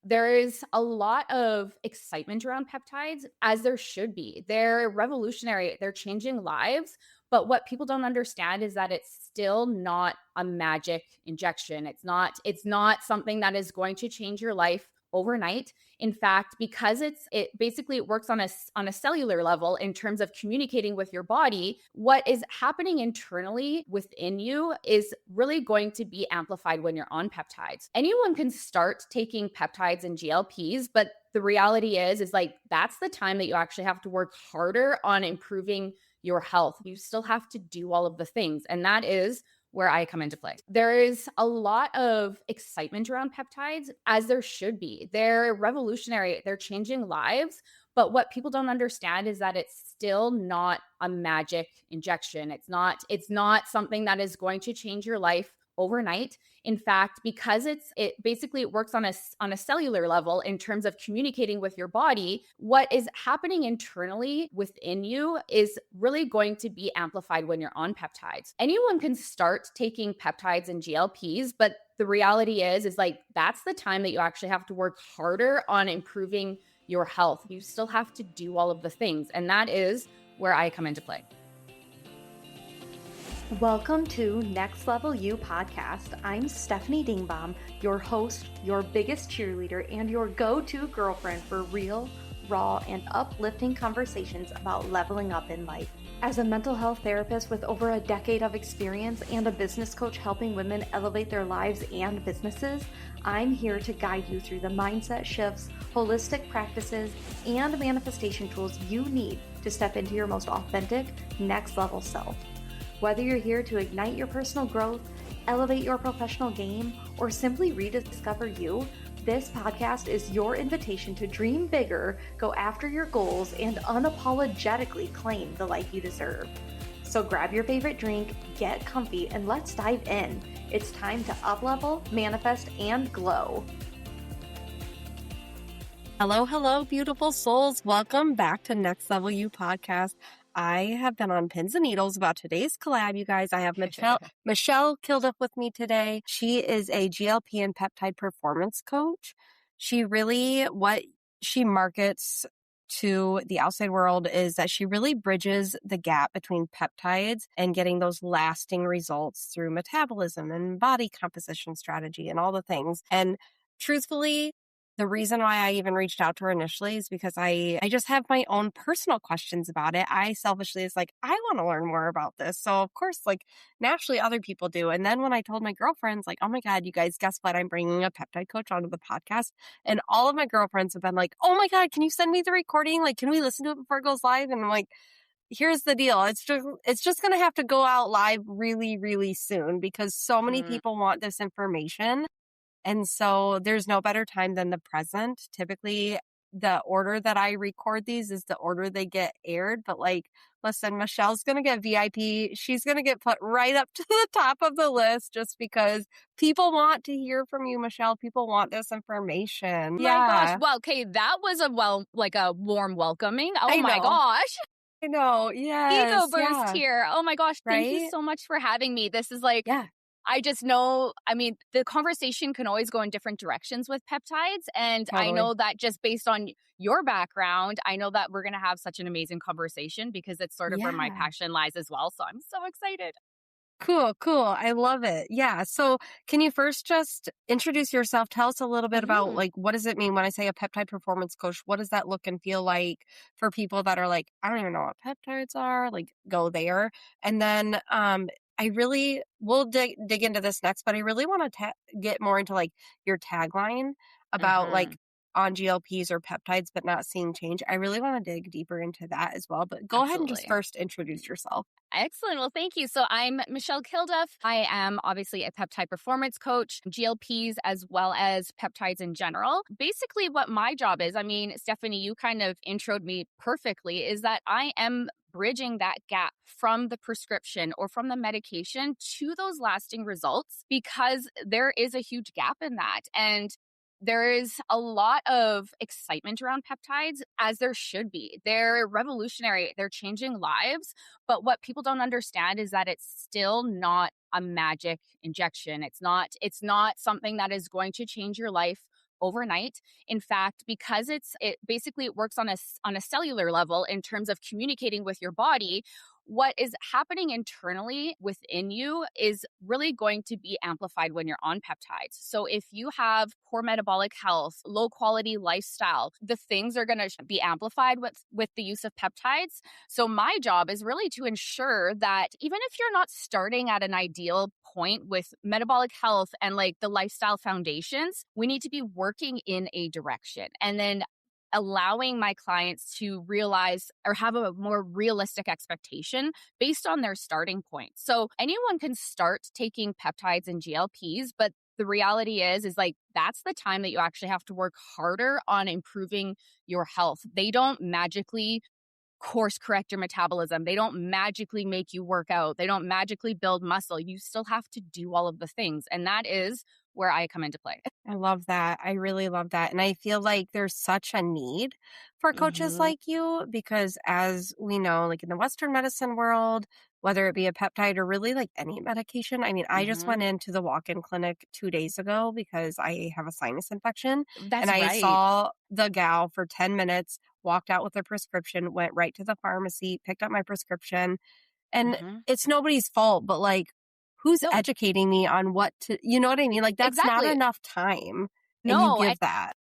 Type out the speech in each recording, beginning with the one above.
There is a lot of excitement around peptides, as there should be. They're revolutionary, they're changing lives. But what people don't understand is that it's still not a magic injection. It's not something that is going to change your life overnight. In fact, because it basically it works on a cellular level in terms of communicating with your body, what is happening internally within you is really going to be amplified when you're on peptides. Anyone can start taking peptides and GLPs, but the reality is like that's the time that you actually have to work harder on improving your health. You still have to do all of the things, and that is where I come into play. There is a lot of excitement around peptides, as there should be. They're revolutionary, they're changing lives. But what people don't understand is that it's still not a magic injection. It's not something that is going to change your life overnight. In fact, because it basically it works on a cellular level in terms of communicating with your body, what is happening internally within you is really going to be amplified when you're on peptides. Anyone can start taking peptides and GLPs, but the reality is like that's the time that you actually have to work harder on improving your health. You still have to do all of the things, and that is where I come into play. Welcome to Next Level You podcast. I'm Stephanie Dingbaum, your host, your biggest cheerleader, and your go-to girlfriend for real, raw, and uplifting conversations about leveling up in life. As a mental health therapist with over a decade of experience and a business coach helping women elevate their lives and businesses, I'm here to guide you through the mindset shifts, holistic practices, and manifestation tools you need to step into your most authentic, next level self. Whether you're here to ignite your personal growth, elevate your professional game, or simply rediscover you, this podcast is your invitation to dream bigger, go after your goals, and unapologetically claim the life you deserve. So grab your favorite drink, get comfy, and let's dive in. It's time to up-level, manifest, and glow. Hello, beautiful souls. Welcome back to Next Level You podcast. I have been on pins and needles about today's collab, you guys. I have Michelle Kilduff with me today. She is a GLP and peptide performance coach. What she markets to the outside world is that she really bridges the gap between peptides and getting those lasting results through metabolism and body composition strategy and all the things. And truthfully, the reason why I even reached out to her initially is because I just have my own personal questions about it. I selfishly is like, I want to learn more about this. So of course, like naturally other people do. And then when I told my girlfriends, like, oh my God, you guys, guess what? I'm bringing a peptide coach onto the podcast. And all of my girlfriends have been like, oh my God, can you send me the recording? Like, can we listen to it before it goes live? And I'm like, here's the deal. It's just going to have to go out live really, really soon because so many people want this information. And so there's no better time than the present. Typically, the order that I record these is the order they get aired. But like, listen, Michelle's going to get VIP. She's going to get put right up to the top of the list just because people want to hear from you, Michelle. People want this information. My gosh. Well, okay. That was a warm welcoming. Oh my gosh. I know. Yes. Ego burst here. Oh my gosh. Thank you so much for having me. This is like, I just know, I mean, the conversation can always go in different directions with peptides. And I know that just based on your background, I know that we're going to have such an amazing conversation because it's sort of where my passion lies as well. So I'm so excited. Cool. I love it. Yeah. So can you first just introduce yourself? Tell us a little bit about like, what does it mean when I say a peptide performance coach? What does that look and feel like for people that are like, I don't even know what peptides are, like go there. And then, we'll dig into this next, but I really want to get more into like your tagline about like on GLPs or peptides, but not seeing change. I really want to dig deeper into that as well, but go ahead and just first introduce yourself. Excellent. Well, thank you. So I'm Michelle Kilduff. I am obviously a peptide performance coach, GLPs, as well as peptides in general. Basically what my job is, I mean, Stephanie, you kind of introed me perfectly, is that I am bridging that gap from the prescription or from the medication to those lasting results because there is a huge gap in that. And there is a lot of excitement around peptides, as there should be. They're revolutionary. They're changing lives. But what people don't understand is that it's still not a magic injection. It's not something that is going to change your life overnight. In fact, because it basically works on a cellular level in terms of communicating with your body, what is happening internally within you is really going to be amplified when you're on peptides. So if you have poor metabolic health, low quality lifestyle, the things are going to be amplified with the use of peptides. So my job is really to ensure that even if you're not starting at an ideal point with metabolic health and like the lifestyle foundations, we need to be working in a direction. And then allowing my clients to realize or have a more realistic expectation based on their starting point. So anyone can start taking peptides and GLPs, but the reality is like that's the time that you actually have to work harder on improving your health. They don't magically course correct your metabolism. They don't magically make you work out. They don't magically build muscle. You still have to do all of the things. And that is where I come into play. I love that. I really love that. And I feel like there's such a need for coaches Mhm. like you because, as we know, like in the Western medicine world, whether it be a peptide or really like any medication, I mean, I just went Mhm. into the walk in clinic 2 days ago because I have a sinus infection. And That's I right. saw the gal for 10 minutes, walked out with a prescription, went right to the pharmacy, picked up my prescription. And Mhm. it's nobody's fault, but like, who's No, educating me on what to, you know what I mean? Like, that's not exactly. enough time. And you No, give that.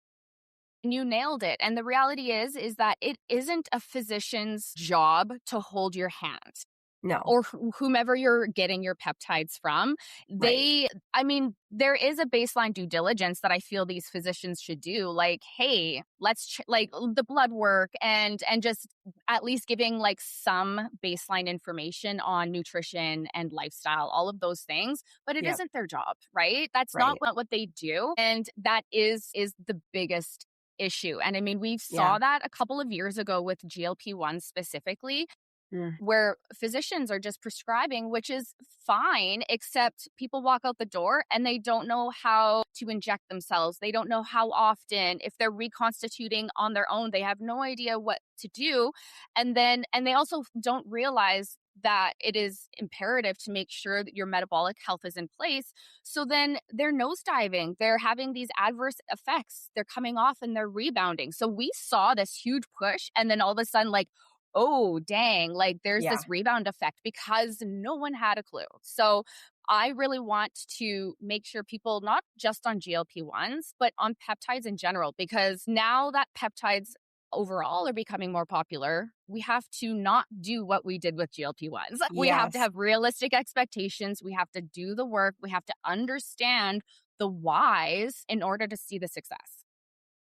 and you nailed it. And the reality is that it isn't a physician's job to hold your hand. No. Or whomever you're getting your peptides from. Right. I mean, there is a baseline due diligence that I feel these physicians should do. Like, hey, like the blood work and just at least giving like some baseline information on nutrition and lifestyle, all of those things. But it Yep. isn't their job, right? That's not Right. what they do, and that is the biggest issue. And I mean, we Yeah. saw that a couple of years ago with GLP-1 specifically, Mm. where physicians are just prescribing, which is fine, except people walk out the door and they don't know how to inject themselves. They don't know how often. If they're reconstituting on their own, they have no idea what to do. And they also don't realize that it is imperative to make sure that your metabolic health is in place. So then they're nosediving. They're having these adverse effects. They're coming off and they're rebounding. So we saw this huge push. And then all of a sudden, like, oh, dang, like there's Yeah. this rebound effect because no one had a clue. So I really want to make sure people, not just on GLP-1s, but on peptides in general, because now that peptides overall are becoming more popular, we have to not do what we did with GLP-1s. We have to Yes. have realistic expectations. We have to do the work. We have to understand the whys in order to see the success.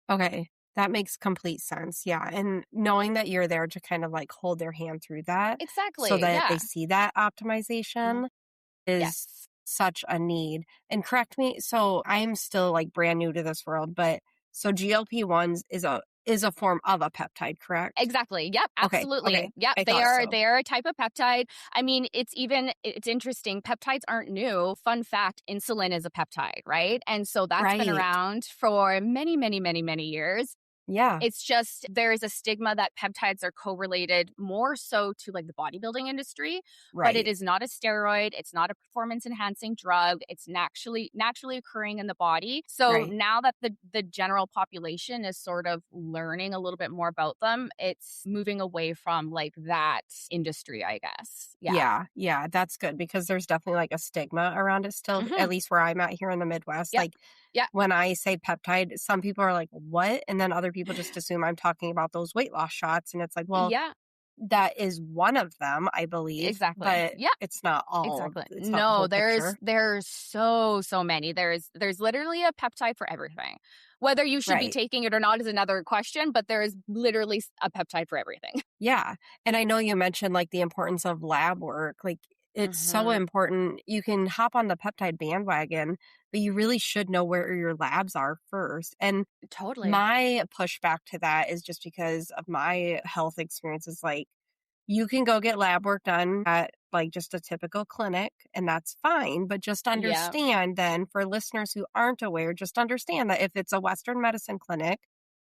Okay. That makes complete sense. Yeah. And knowing that you're there to kind of like hold their hand through that so Exactly. that they Yeah. see that Mhm. optimization is Yes. such a need. And correct me, so I'm still like brand new to this world, but so GLP-1s is a form of a peptide, correct? Exactly. Yep, Okay. absolutely. Okay. Yep, I thought so. they are a type of peptide. I mean, it's interesting. Peptides aren't new. Fun fact, insulin is a peptide, right? And so that's been Right. around for many, many, many, many years. Yeah. It's just there is a stigma that peptides are correlated more so to like the bodybuilding industry, but it Right. is not a steroid. It's not a performance enhancing drug. It's naturally occurring in the body. So Right. now that the general population is sort of learning a little bit more about them, it's moving away from like that industry, I guess. Yeah. Yeah. Yeah. That's good because there's definitely like a stigma around it still, at Hmm. least where I'm at here in the Midwest. Yep. Like Yep. when I say peptide, some people are like, what? And then other people just assume I'm talking about those weight loss shots. And it's like, well, Yeah. that is one of them, I believe, Exactly. but Yeah. Exactly. it's not the No, whole picture. there's so many. There's literally a peptide for everything. Whether you should be Right. taking it or not is another question, but there is literally a peptide for everything. Yeah. And I know you mentioned like the importance of lab work. Like it's so Hmm. important. You can hop on the peptide bandwagon, but you really should know where your labs are first. And Totally. my pushback to that is just because of my health experiences. Like you can go get lab work done at like just a typical clinic, and that's fine. But just Yeah. understand then for listeners who aren't aware, just understand that if it's a Western medicine clinic,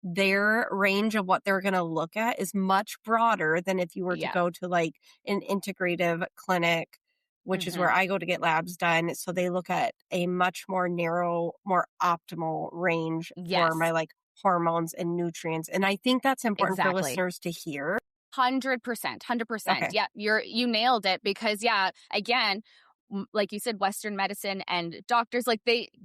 their range of what they're going to look at is much broader than if you were to Yeah. go to like an integrative clinic which is where I go to get labs done. So they look at a much more narrow, more optimal range for my Yes, like hormones and nutrients. And I think that's important for exactly. listeners to hear. 100%, 100%. Okay. Yeah, you nailed it because yeah, again, like you said, Western medicine and doctors like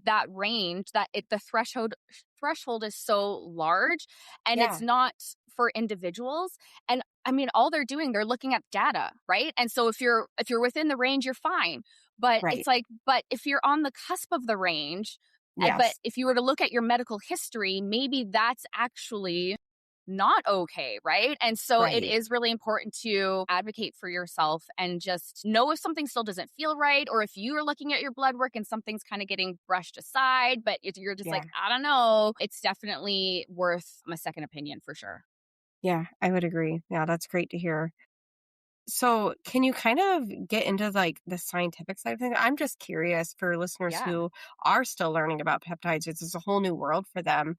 that range the threshold is so large, and it's Yeah. not for individuals. And I mean, all they're looking at data, right? And so if you're within the range, you're fine. But Right. it's like, but if you're on the cusp of the range, but Yes. if you were to look at your medical history, maybe that's actually not okay, right? And so it Right. is really important to advocate for yourself and just know if something still doesn't feel right, or if you are looking at your blood work and something's kind of getting brushed aside, but if you're just like, Yeah. I don't know, it's definitely worth a second opinion for sure. Yeah. I would agree. Yeah. That's great to hear. So, can you kind of get into like the scientific side of things? I'm just curious for listeners Yeah. who are still learning about peptides. It's just a whole new world for them.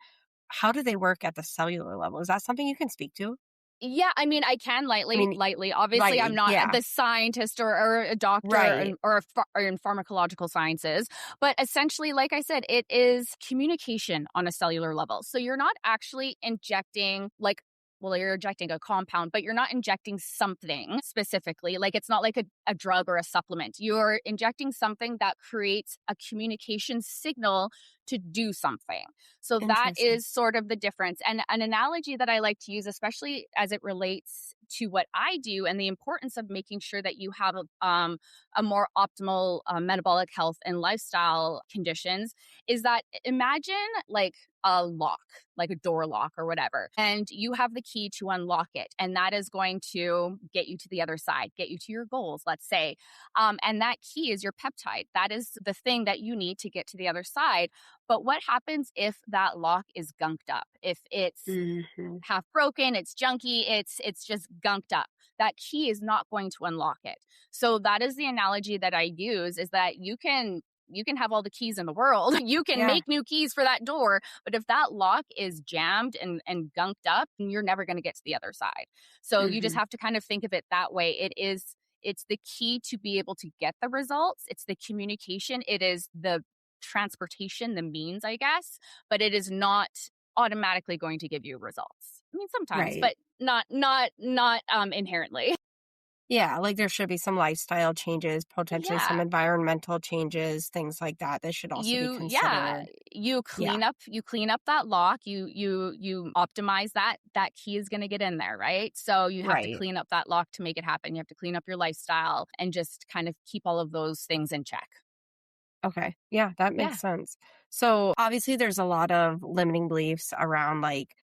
How do they work at the cellular level? Is that something you can speak to? Yeah, I mean, I can I mean, lightly. Obviously, I'm lightly. not Yeah. the scientist or a doctor Right. or in pharmacological sciences, but essentially, like I said, it is communication on a cellular level. So you're not actually injecting well, you're injecting a compound, but you're not injecting something specifically. Like it's not like a drug or a supplement. You're injecting something that creates a communication signal to do something. So that Interesting. is sort of the difference. And an analogy that I like to use, especially as it relates to what I do and the importance of making sure that you have a more optimal metabolic health and lifestyle conditions, is that imagine like a lock, like a door lock or whatever, and you have the key to unlock it. And that is going to get you to the other side, get you to your goals, let's say. And that key is your peptide. That is the thing that you need to get to the other side. But what happens if that lock is gunked up? If it's Hmm. half broken, it's junky, it's just gunked up. That key is not going to unlock it. So that is the analogy that I use, is that you can have all the keys in the world. You can Yeah. make new keys for that door, but if that lock is jammed and gunked up, you're never going to get to the other side. So you just Hmm. have to kind of think of it that way. It's the key to be able to get the results. It's the communication. It is the transportation, the means, I guess, but it is not automatically going to give you results. I mean, sometimes, Right. but not inherently. Yeah. Like there should be some lifestyle changes, potentially some Yeah. environmental changes, things like that. That should also be Yeah, considered. you Yeah. clean up that lock, you optimize that key is going to get in there, right? So you have to Right. clean up that lock to make it happen. You have to clean up your lifestyle and just kind of keep all of those things in check. Okay. Yeah, that Yeah. makes sense. So obviously there's a lot of limiting beliefs around like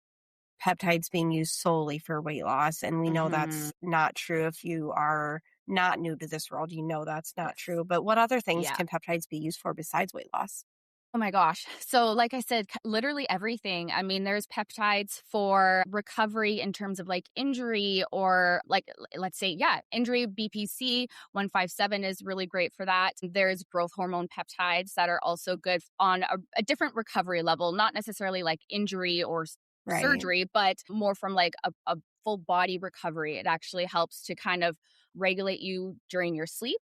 peptides being used solely for weight loss. And we know Mhm. that's not true. If you are not new to this world, you know that's not Yes. true. But what other things Yeah. can peptides be used for besides weight loss? Oh my gosh. So, like I said, literally everything. I mean, there's peptides for recovery in terms of like injury or like, let's say, yeah, injury. BPC 157 is really great for that. There's growth hormone peptides that are also good on a different recovery level, not necessarily like injury or Right. surgery, but more from like a full body recovery. It actually helps to kind of regulate you during your sleep,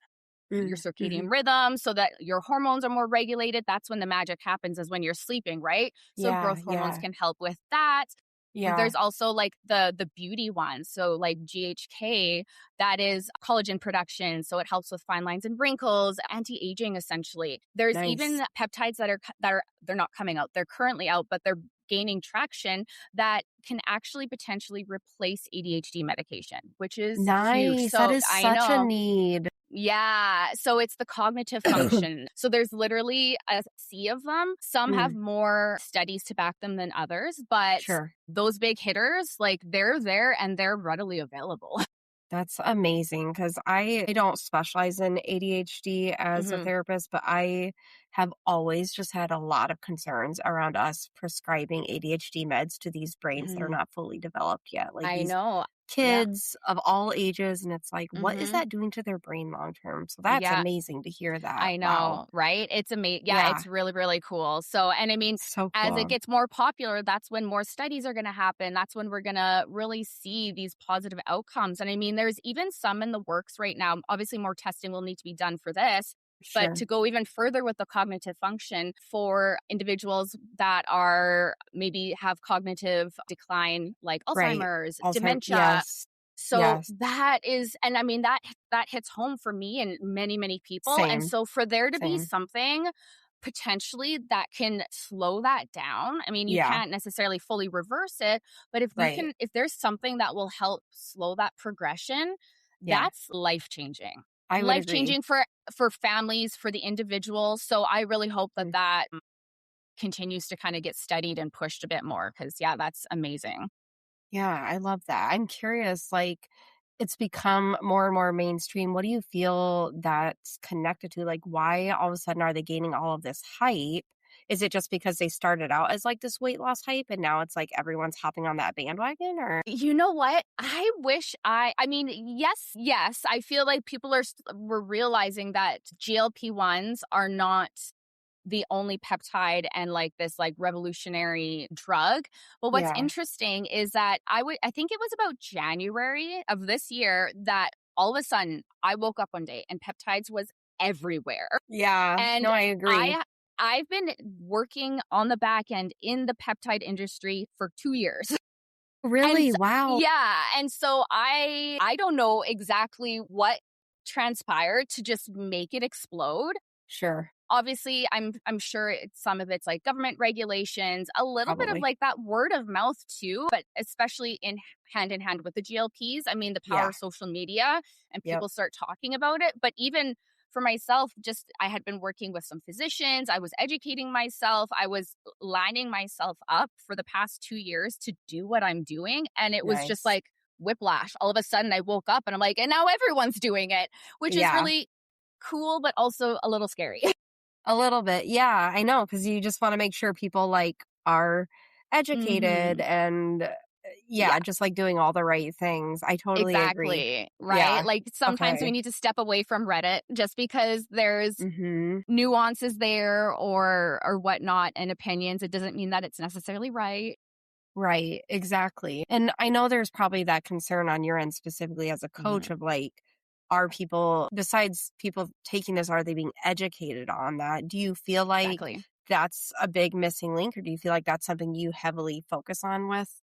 your Mm-hmm. circadian rhythm, so that your hormones are more regulated. That's when the magic happens, is when you're sleeping, right? So Yeah. growth hormones Yeah. can help with that. Yeah. There's also like the beauty ones. So like GHK, that is collagen production. So it helps with fine lines and wrinkles, anti-aging essentially. There's Nice. even peptides that are they're not coming out. They're currently out, but they're gaining traction that can actually potentially replace ADHD medication, which is huge. Nice. That So is I such a know. need. Yeah. So it's the cognitive function. So there's literally a sea of them. Some have Mm, more studies to back them than others, but sure. those big hitters, like they're there and they're readily available. That's amazing because I don't specialize in ADHD as a Hmm. therapist, but I have always just had a lot of concerns around us prescribing ADHD meds to these brains that are Mhm. not fully developed yet. Like I these know. Yeah. kids of all ages, and it's like, what is Mhm. that doing to their brain long term? So that's Yeah. amazing to hear that. I Wow. know, right? It's amazing. Yeah, Yeah. it's really, really cool. So, and I mean, So as it cool. gets more popular, that's when more studies are going to happen. That's when we're going to really see these positive outcomes. And I mean, there's even some in the works right now. Obviously, more testing will need to be done for this. But Sure. to go even further with the cognitive function for individuals that are maybe have cognitive decline, like Right. Alzheimer's, Alzheimer's. dementia. Yes. So Yes. that is, and I mean, that hits home for me and many, many people. And Same. so for there to be Same. something potentially that can slow that down, I mean, you Yeah. can't necessarily fully reverse it, but Right. if there's something that will help slow that progression, Yeah. that's life changing. I would Life agree. changing for families, for the individual. So I really hope that Mm. that continues to kind of get studied and pushed a bit more because, yeah, that's amazing. Yeah, I love that. I'm curious, like, it's become more and more mainstream. What do you feel that's connected to? Like, why all of a sudden are they gaining all of this hype? Is it just because they started out as like this weight loss hype and now it's like everyone's hopping on that bandwagon or? You know what? I wish I mean, yes, I feel like people we're realizing that GLP-1s are not the only peptide and like this like revolutionary drug. But what's Yeah. interesting is that I think it was about January of this year that all of a sudden I woke up one day and peptides was everywhere. Yeah. And No, I agree. I I've been working on the back end in the peptide industry for 2 years. And Really? Wow. yeah, and so I don't know exactly what transpired to just make it explode. Sure. Obviously, I'm sure some of it's like government regulations, a little bit of Probably. like that word of mouth too, but especially in hand with the GLPs. I mean, the power Yeah. of social media and Yep. people start talking about it. But even for myself, just I had been working with some physicians, I was educating myself, I was lining myself up for the past 2 years to do what I'm doing. And it was just Nice. like whiplash. All of a sudden I woke up and I'm like, and now everyone's doing it, which is Yeah. really cool, but also a little scary. A little bit. Yeah, I know, because you just wanna make sure people, like, are educated Mhm. and, Yeah, yeah, just, like, doing all the right things. I totally agree. exactly, right? Yeah. Like, sometimes we Okay. need to step away from Reddit just because there's Mhm. nuances there or whatnot and opinions. It doesn't mean that it's necessarily right. Right, exactly. And I know there's probably that concern on your end specifically as a coach Mhm. of, like, are people besides people taking this, are they being educated on that? Do you feel like Exactly. that's a big missing link, or do you feel like that's something you heavily focus on with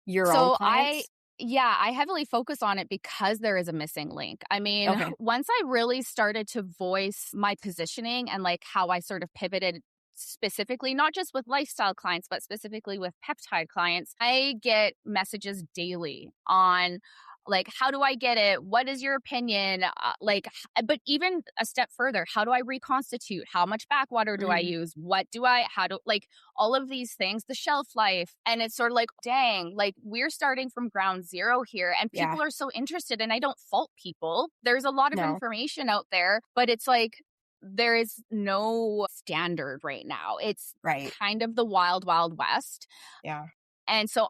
your own So clients? yeah, I heavily focus on it because there is a missing link. I mean, Okay. once I really started to voice my positioning and like how I sort of pivoted specifically, not just with lifestyle clients, but specifically with peptide clients, I get messages daily on like, how do I get it? What is your opinion? But even a step further, how do I reconstitute? How much backwater do I Mhm. use? How do, like, all of these things, the shelf life. And it's sort of like, dang, like we're starting from ground zero here. And Yeah. people are so interested. And I don't fault people. There's a lot of No. information out there, but it's like, there is no standard right now. It's Right. kind of the wild, wild west. Yeah. And so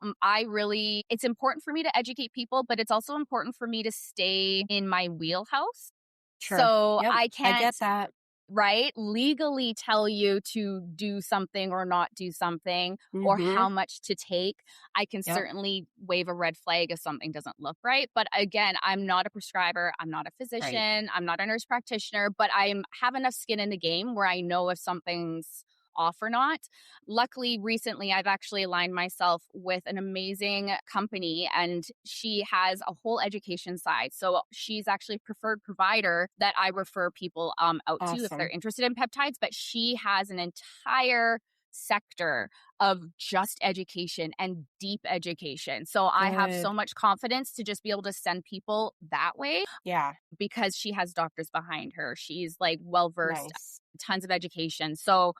it's important for me to educate people, but it's also important for me to stay in my wheelhouse. Sure. So Yep. I I can't, get that. right, legally tell you to do something or not do something or Mhm. how much to take. I can Yep. certainly wave a red flag if something doesn't look right. But again, I'm not a prescriber. I'm not a Right. physician. I'm not a nurse practitioner, but I have enough skin in the game where I know if something's off or not. Luckily, recently, I've actually aligned myself with an amazing company and she has a whole education side. So she's actually a preferred provider that I refer people out to if they're Awesome. interested in peptides, but she has an entire sector of just education and deep education. So I have so Good. much confidence to just be able to send people that way Yeah. because she has doctors behind her. She's like well versed, Nice. tons of education. So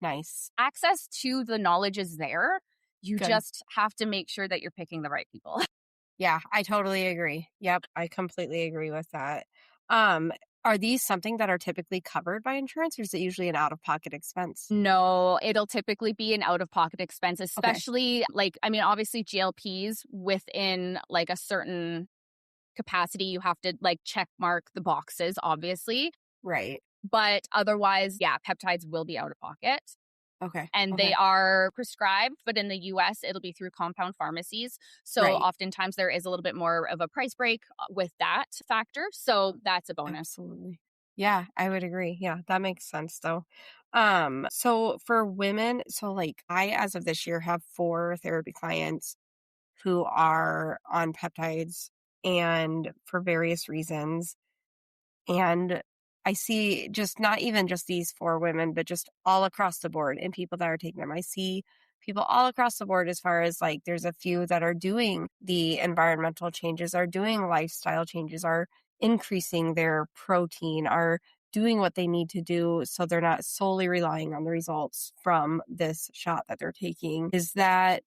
Nice. access to the knowledge is there. You Good. just have to make sure that you're picking the right people. Yeah, I totally agree. Yep, I completely agree with that. Um, Are these something that are typically covered by insurance, or is it usually an out-of-pocket expense? No, it'll typically be an out-of-pocket expense, Okay. especially, like, I mean, obviously GLPs within, like, a certain capacity, you have to, like, check mark the boxes, obviously. Right. But otherwise, yeah, peptides will be out of pocket. Okay. And they Okay. are prescribed, but in the US, it'll be through compound pharmacies. So Right. oftentimes there is a little bit more of a price break with that factor. So that's a bonus. Absolutely. Yeah, I would agree. Yeah, that makes sense though. So for women, so like I, as of this year, have 4 therapy clients who are on peptides and for various reasons. And I see just not even just these 4 women, but just all across the board and people that are taking them. I see people all across the board as far as like there's a few that are doing the environmental changes, are doing lifestyle changes, are increasing their protein, are doing what they need to do so they're not solely relying on the results from this shot that they're taking. Is that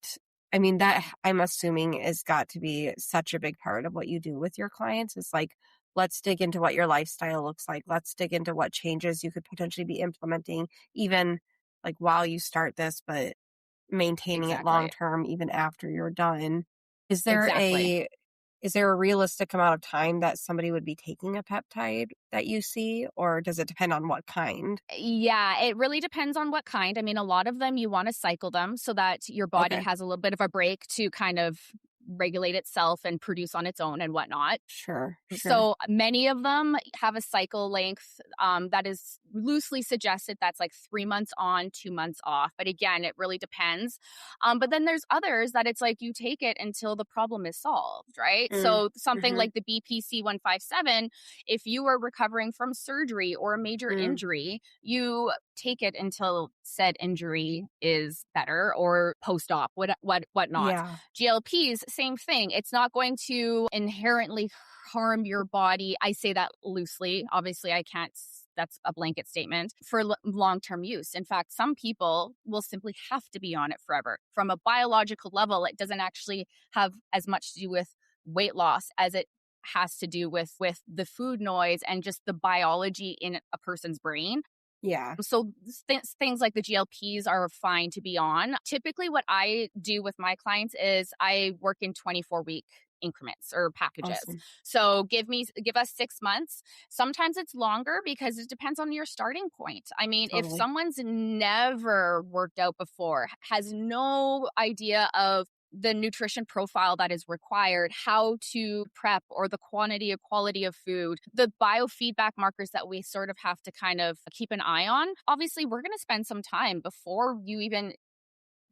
I mean, that I'm assuming has got to be such a big part of what you do with your clients is like let's dig into what your lifestyle looks like. Let's dig into what changes you could potentially be implementing, even like while you start this, but maintaining it long Exactly. term, even after you're done. Is there Exactly. a is there a realistic amount of time that somebody would be taking a peptide that you see, or does it depend on what kind? Yeah, it really depends on what kind. I mean, a lot of them you want to cycle them so that your body Okay, has a little bit of a break to kind of regulate itself and produce on its own and whatnot. sure, sure. So many of them have a cycle length that is loosely suggested that's like 3 months on, 2 months off. But again, it really depends. But then there's others that it's like you take it until the problem is solved, right? Mm, So something mm-hmm, like the BPC 157, if you are recovering from surgery or a major mm, injury, you take it until said injury is better or post-op, whatnot. yeah, GLPs, same thing. It's not going to inherently harm your body. I say that loosely. Obviously, I can't, that's a blanket statement for long term use. In fact, some people will simply have to be on it forever. From a biological level, it doesn't actually have as much to do with weight loss as it has to do with the food noise and just the biology in a person's brain. yeah. So things like the GLPs are fine to be on. Typically, what I do with my clients is I work in 24-week increments or packages. Awesome. So give us 6 months. Sometimes it's longer because it depends on your starting point. I mean, if Totally. someone's never worked out before, has no idea of the nutrition profile that is required, how to prep, or the quantity or quality of food, the biofeedback markers that we sort of have to kind of keep an eye on. Obviously, we're going to spend some time before you even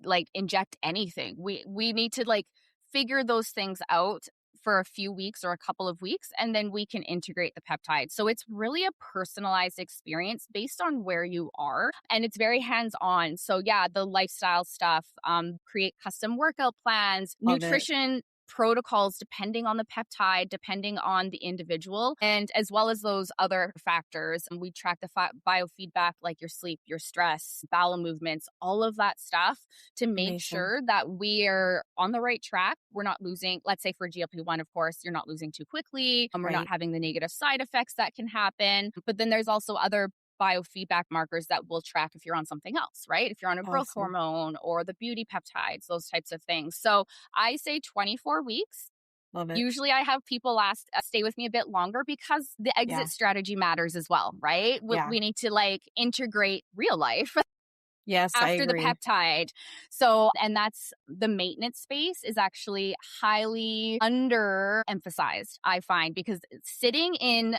like inject anything. We need to like figure those things out for a few weeks or a couple of weeks, and then we can integrate the peptide. So it's really a personalized experience based on where you are, and it's very hands-on. So yeah, the lifestyle stuff, create custom workout plans, Love it. nutrition protocols depending on the peptide, depending on the individual, and as well as those other factors. And we track the biofeedback like your sleep, your stress, bowel movements, all of that stuff to make Amazing. sure that we are on the right track. We're not losing, let's say for GLP-1, of course, you're not losing too quickly. We're not Right. having the negative side effects that can happen. But then there's also other biofeedback markers that will track if you're on something else, right? If you're on a growth Awesome. hormone or the beauty peptides, those types of things. So I say 24 weeks. Love it. Usually I have people last stay with me a bit longer because the Yeah. exit strategy matters as well, right? Yeah. We need to like integrate real life Yes, I after the agree. peptide. So, and that's the maintenance space is actually highly underemphasized, I find, because sitting in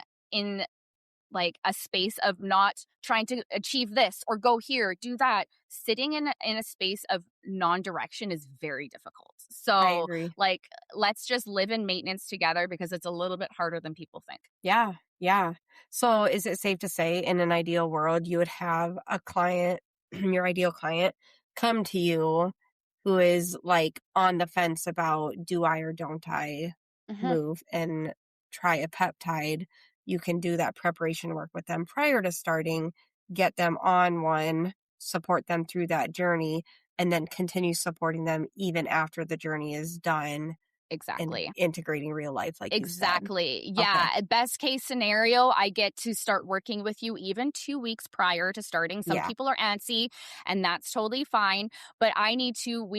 like a space of not trying to achieve this or go here, do that, sitting in a space of non-direction is very difficult. I So, agree. like, let's just live in maintenance together because it's a little bit harder than people think. Yeah, yeah. So is it safe to say in an ideal world, you would have a client, your ideal client, come to you who is like on the fence about do I or don't I Mhm. move and try a peptide? You can do that preparation work with them prior to starting, get them on one, support them through that journey, and then continue supporting them even after the journey is done and Exactly. integrating real life, like you said. Exactly. Okay. Yeah. Best case scenario, I get to start working with you even 2 weeks prior to starting. Some Yeah. people are antsy, and that's totally fine. But we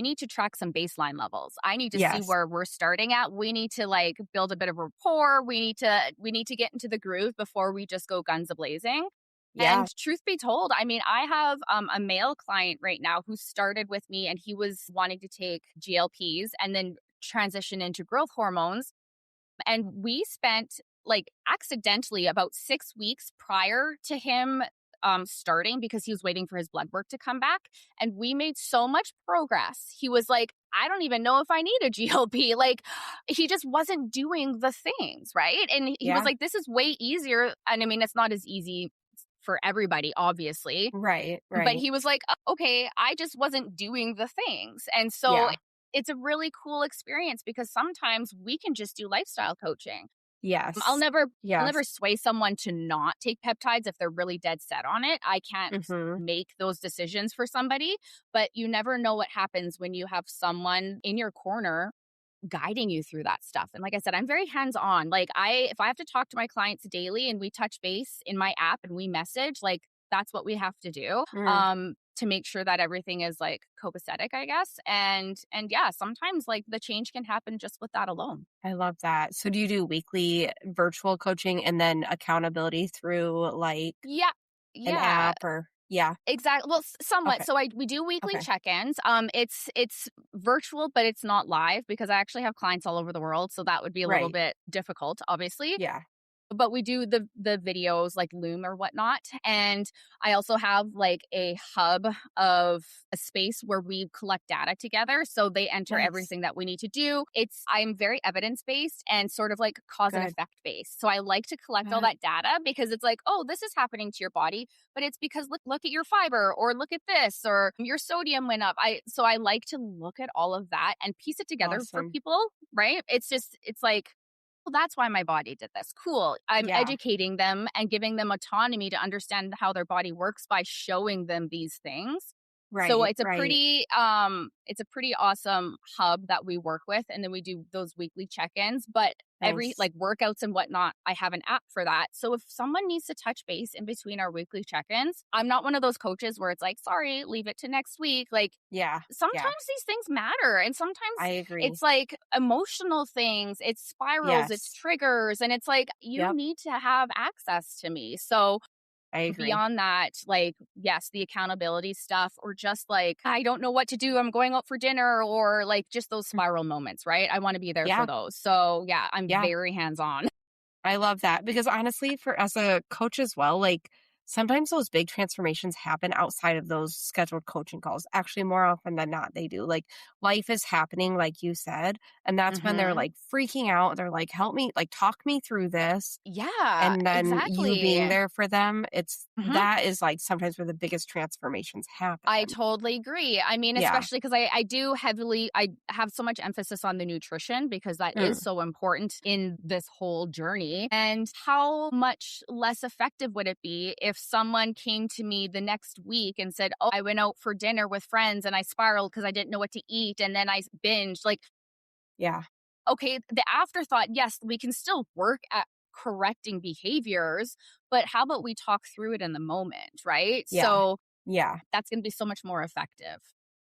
need to track some baseline levels. I need to see Yes. where we're starting at. We need to like build a bit of rapport. We need to get into the groove before we just go guns a blazing. Yeah. And truth be told, I mean, I have a male client right now who started with me and he was wanting to take GLPs and then transition into growth hormones. And we spent like accidentally about 6 weeks prior to him starting because he was waiting for his blood work to come back. And we made so much progress. He was like, I don't even know if I need a GLP. Like, he just wasn't doing the things, right? And he was Yeah. like, this is way easier. And I mean, it's not as easy for everybody, obviously. Right. But Right. he was like, okay, I just wasn't doing the things. And so Yeah. it's a really cool experience because sometimes we can just do lifestyle coaching. I'll Yes. never I'll Yes. never sway someone to not take peptides if they're really dead set on it. I can't Mhm. make those decisions for somebody, but you never know what happens when you have someone in your corner guiding you through that stuff. And like I said, I'm very hands-on. Like if I have to talk to my clients daily and we touch base in my app and we message, like that's what we have to do. Mm. To make sure that everything is like copacetic, I guess. And yeah, sometimes like the change can happen just with that alone. I love that. So do you do weekly virtual coaching and then accountability through like Yeah. an Yeah. app or yeah. Exactly. Well, somewhat. Okay. So we do weekly Okay. check-ins. It's virtual, but it's not live because I actually have clients all over the world, so that would be a little Right. bit difficult, obviously. Yeah. But we do the videos like Loom or whatnot. And I also have like a hub of a space where we collect data together. So they enter Nice. everything that we need to do. I'm very evidence-based and sort of like cause and Good. effect based. So I like to collect all Good. that data because it's like, oh, this is happening to your body, but it's because look at your fiber or look at this or your sodium went up. So I like to look at all of that and piece it together for Awesome. people, right? It's like well, that's why my body did this. Cool. I'm Yeah. educating them and giving them autonomy to understand how their body works by showing them these things. So Right. Right. it's a pretty awesome hub that we work with. And then we do those weekly check-ins. But every Nice. like workouts and whatnot, I have an app for that. So if someone needs to touch base in between our weekly check-ins, I'm not one of those coaches where it's like, sorry, leave it to next week. Like Yeah. Yeah. sometimes these things matter and I sometimes agree. it's like emotional things, it's spirals, it's Yes. triggers, and it's like you Yep. need to have access to me. So I agree. beyond that, like yes, the accountability stuff or just like I don't know what to do, I'm going out for dinner or like just those Mm. spiral moments, right? I want to be there for Yeah. those. So yeah, I'm Yeah. very hands-on. I love that because honestly, for as a coach as well, like sometimes those big transformations happen outside of those scheduled coaching calls. Actually, more often than not, they do. Like life is happening, like you said. And that's when they're Mhm. like freaking out. They're like, help me, like, talk me through this. Yeah, And then you being exactly. there for them, Mhm. that is like sometimes where the biggest transformations I happen. totally agree. I mean, Yeah. especially because I have so much emphasis on the nutrition because that is Mm. so important in this whole journey. And how much less effective would it be if someone came to me the next week and said, oh, I went out for dinner with friends and I spiraled because I didn't know what to eat and then I binged? Like, Yeah. okay, the afterthought, yes, we can still work at correcting behaviors, but how about we talk through it in the moment, right? Yeah. So Yeah. that's going to be so much more effective.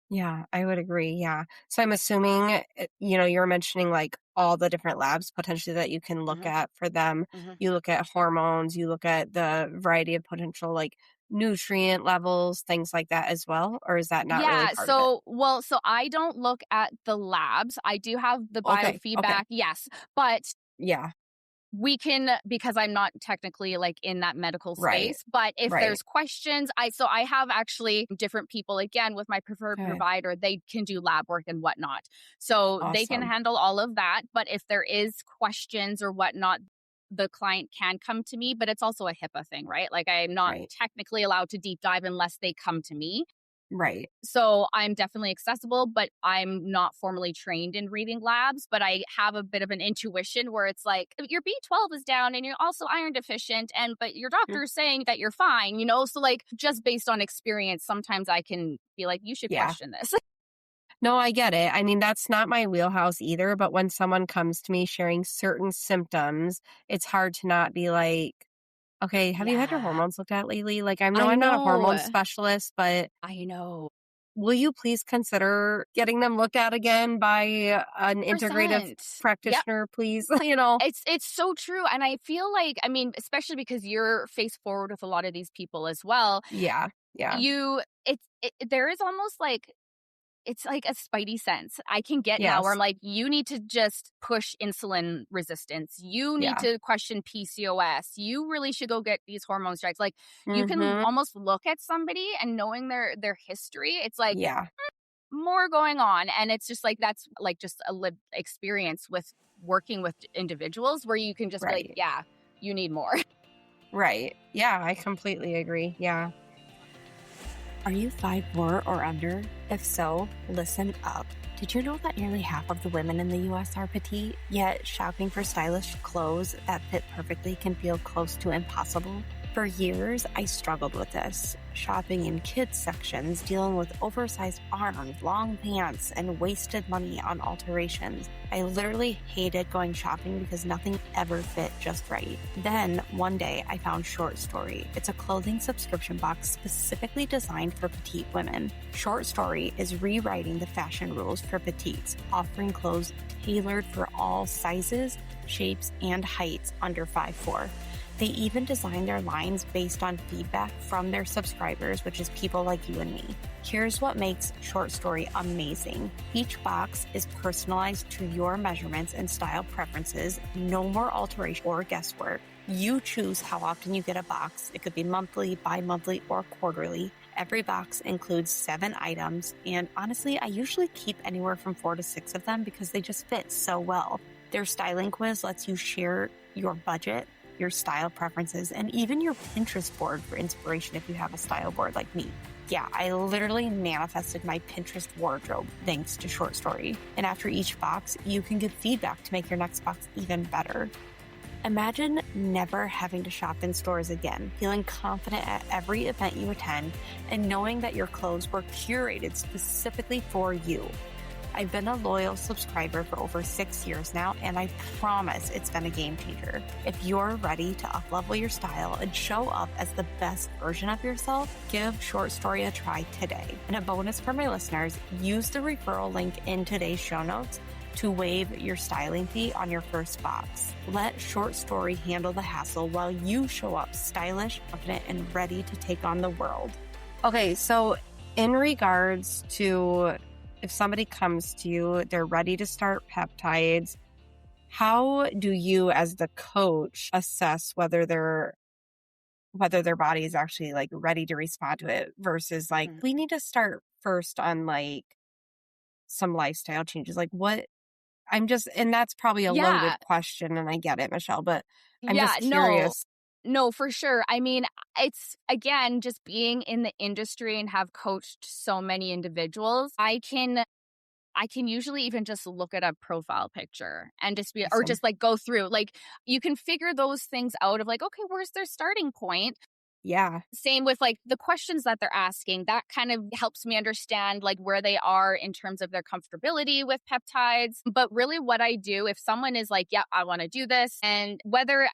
Yeah, I would agree. Yeah. So I'm assuming, you were mentioning like all the different labs potentially that you can look Mhm, at for them. mhm. You look at hormones, you look at the variety of potential like nutrient levels, things like that as well. Or is that not really Yeah, part of it? so I don't look at the labs. I do have the Okay. Okay. biofeedback, yes, but Yeah. we can because I'm not technically like in that medical Right. space, but if Right. there's questions, I have actually different people again with my preferred Okay. provider, they can do lab work and whatnot. So they can Awesome. handle all of that, but if there is questions or whatnot, the client can come to me, but it's also a HIPAA thing, right? Like I'm not Right. technically allowed to deep dive unless they come to me. Right. So I'm definitely accessible, but I'm not formally trained in reading labs. But I have a bit of an intuition where it's like your B12 is down and you're also iron deficient, but your Mm. doctor is saying that you're fine. So like just based on experience, sometimes I can be like, you should Yeah. question this. No, I get it. I mean, that's not my wheelhouse either. But when someone comes to me sharing certain symptoms, it's hard to not be like, okay, have you had your Yeah. hormones looked at lately? Like, I know I I'm not a hormone know. specialist, but I know. will you please consider getting them looked at again by an integrative 100%. Yep. practitioner, please? You know? It's so true, and I feel like, I mean, especially because you're face forward with a lot of these people as well, Yeah. Yeah. there is almost like it's like a spidey sense I can get now where I'm Yes. like, "You need to just push insulin resistance. You need Yeah. to question PCOS. You really should go get these hormone strikes." Like, you can Mm-hmm. almost look at somebody and knowing their history, it's like Yeah. more going on, and it's just like that's like just a lived experience with working with individuals where you can just be like, Right. "Yeah, you need more." Right. Yeah, I completely agree. Yeah. Are you 5'4" or under? If so, listen up. Did you know that nearly half of the women in the US are petite? Yet shopping for stylish clothes that fit perfectly can feel close to impossible? For years, I struggled with this. Shopping in kids sections, dealing with oversized arms, long pants, and wasted money on alterations. I literally hated going shopping because nothing ever fit just right. Then, one day, I found Short Story. It's a clothing subscription box specifically designed for petite women. Short Story is rewriting the fashion rules for petites, offering clothes tailored for all sizes, shapes, and heights under 5'4". They even design their lines based on feedback from their subscribers, which is people like you and me. Here's what makes Short Story amazing. Each box is personalized to your measurements and style preferences. No more alteration or guesswork. You choose how often you get a box. It could be monthly, bi-monthly, or quarterly. Every box includes 7 items, and honestly, I usually keep anywhere from 4 to 6 of them because they just fit so well. Their styling quiz lets you share your budget, your style preferences, and even your Pinterest board for inspiration if you have a style board like me. Yeah, I literally manifested my Pinterest wardrobe thanks to Short Story. And after each box, you can give feedback to make your next box even better. Imagine never having to shop in stores again, feeling confident at every event you attend, and knowing that your clothes were curated specifically for you. I've been a loyal subscriber for over 6 years now, and I promise it's been a game changer. If you're ready to uplevel your style and show up as the best version of yourself, give Short Story a try today. And a bonus for my listeners, use the referral link in today's show notes to waive your styling fee on your first box. Let Short Story handle the hassle while you show up stylish, confident, and ready to take on the world. Okay, so in regards to if somebody comes to you, they're ready to start peptides, how do you as the coach assess whether their body is actually like ready to respond to it versus like we need to start first on like some lifestyle changes? Like what and that's probably a loaded Yeah. question and I get it, Michelle, but I'm Yeah, just no. curious. No, for sure. I mean, it's again just being in the industry and have coached so many individuals. I can usually even just look at a profile picture and just be or Awesome. just like go through. Like you can figure those things out of like, okay, where's their starting point? Yeah. Same with like the questions that they're asking. That kind of helps me understand like where they are in terms of their comfortability with peptides. But really what I do if someone is like, yeah, I want to do this, and whether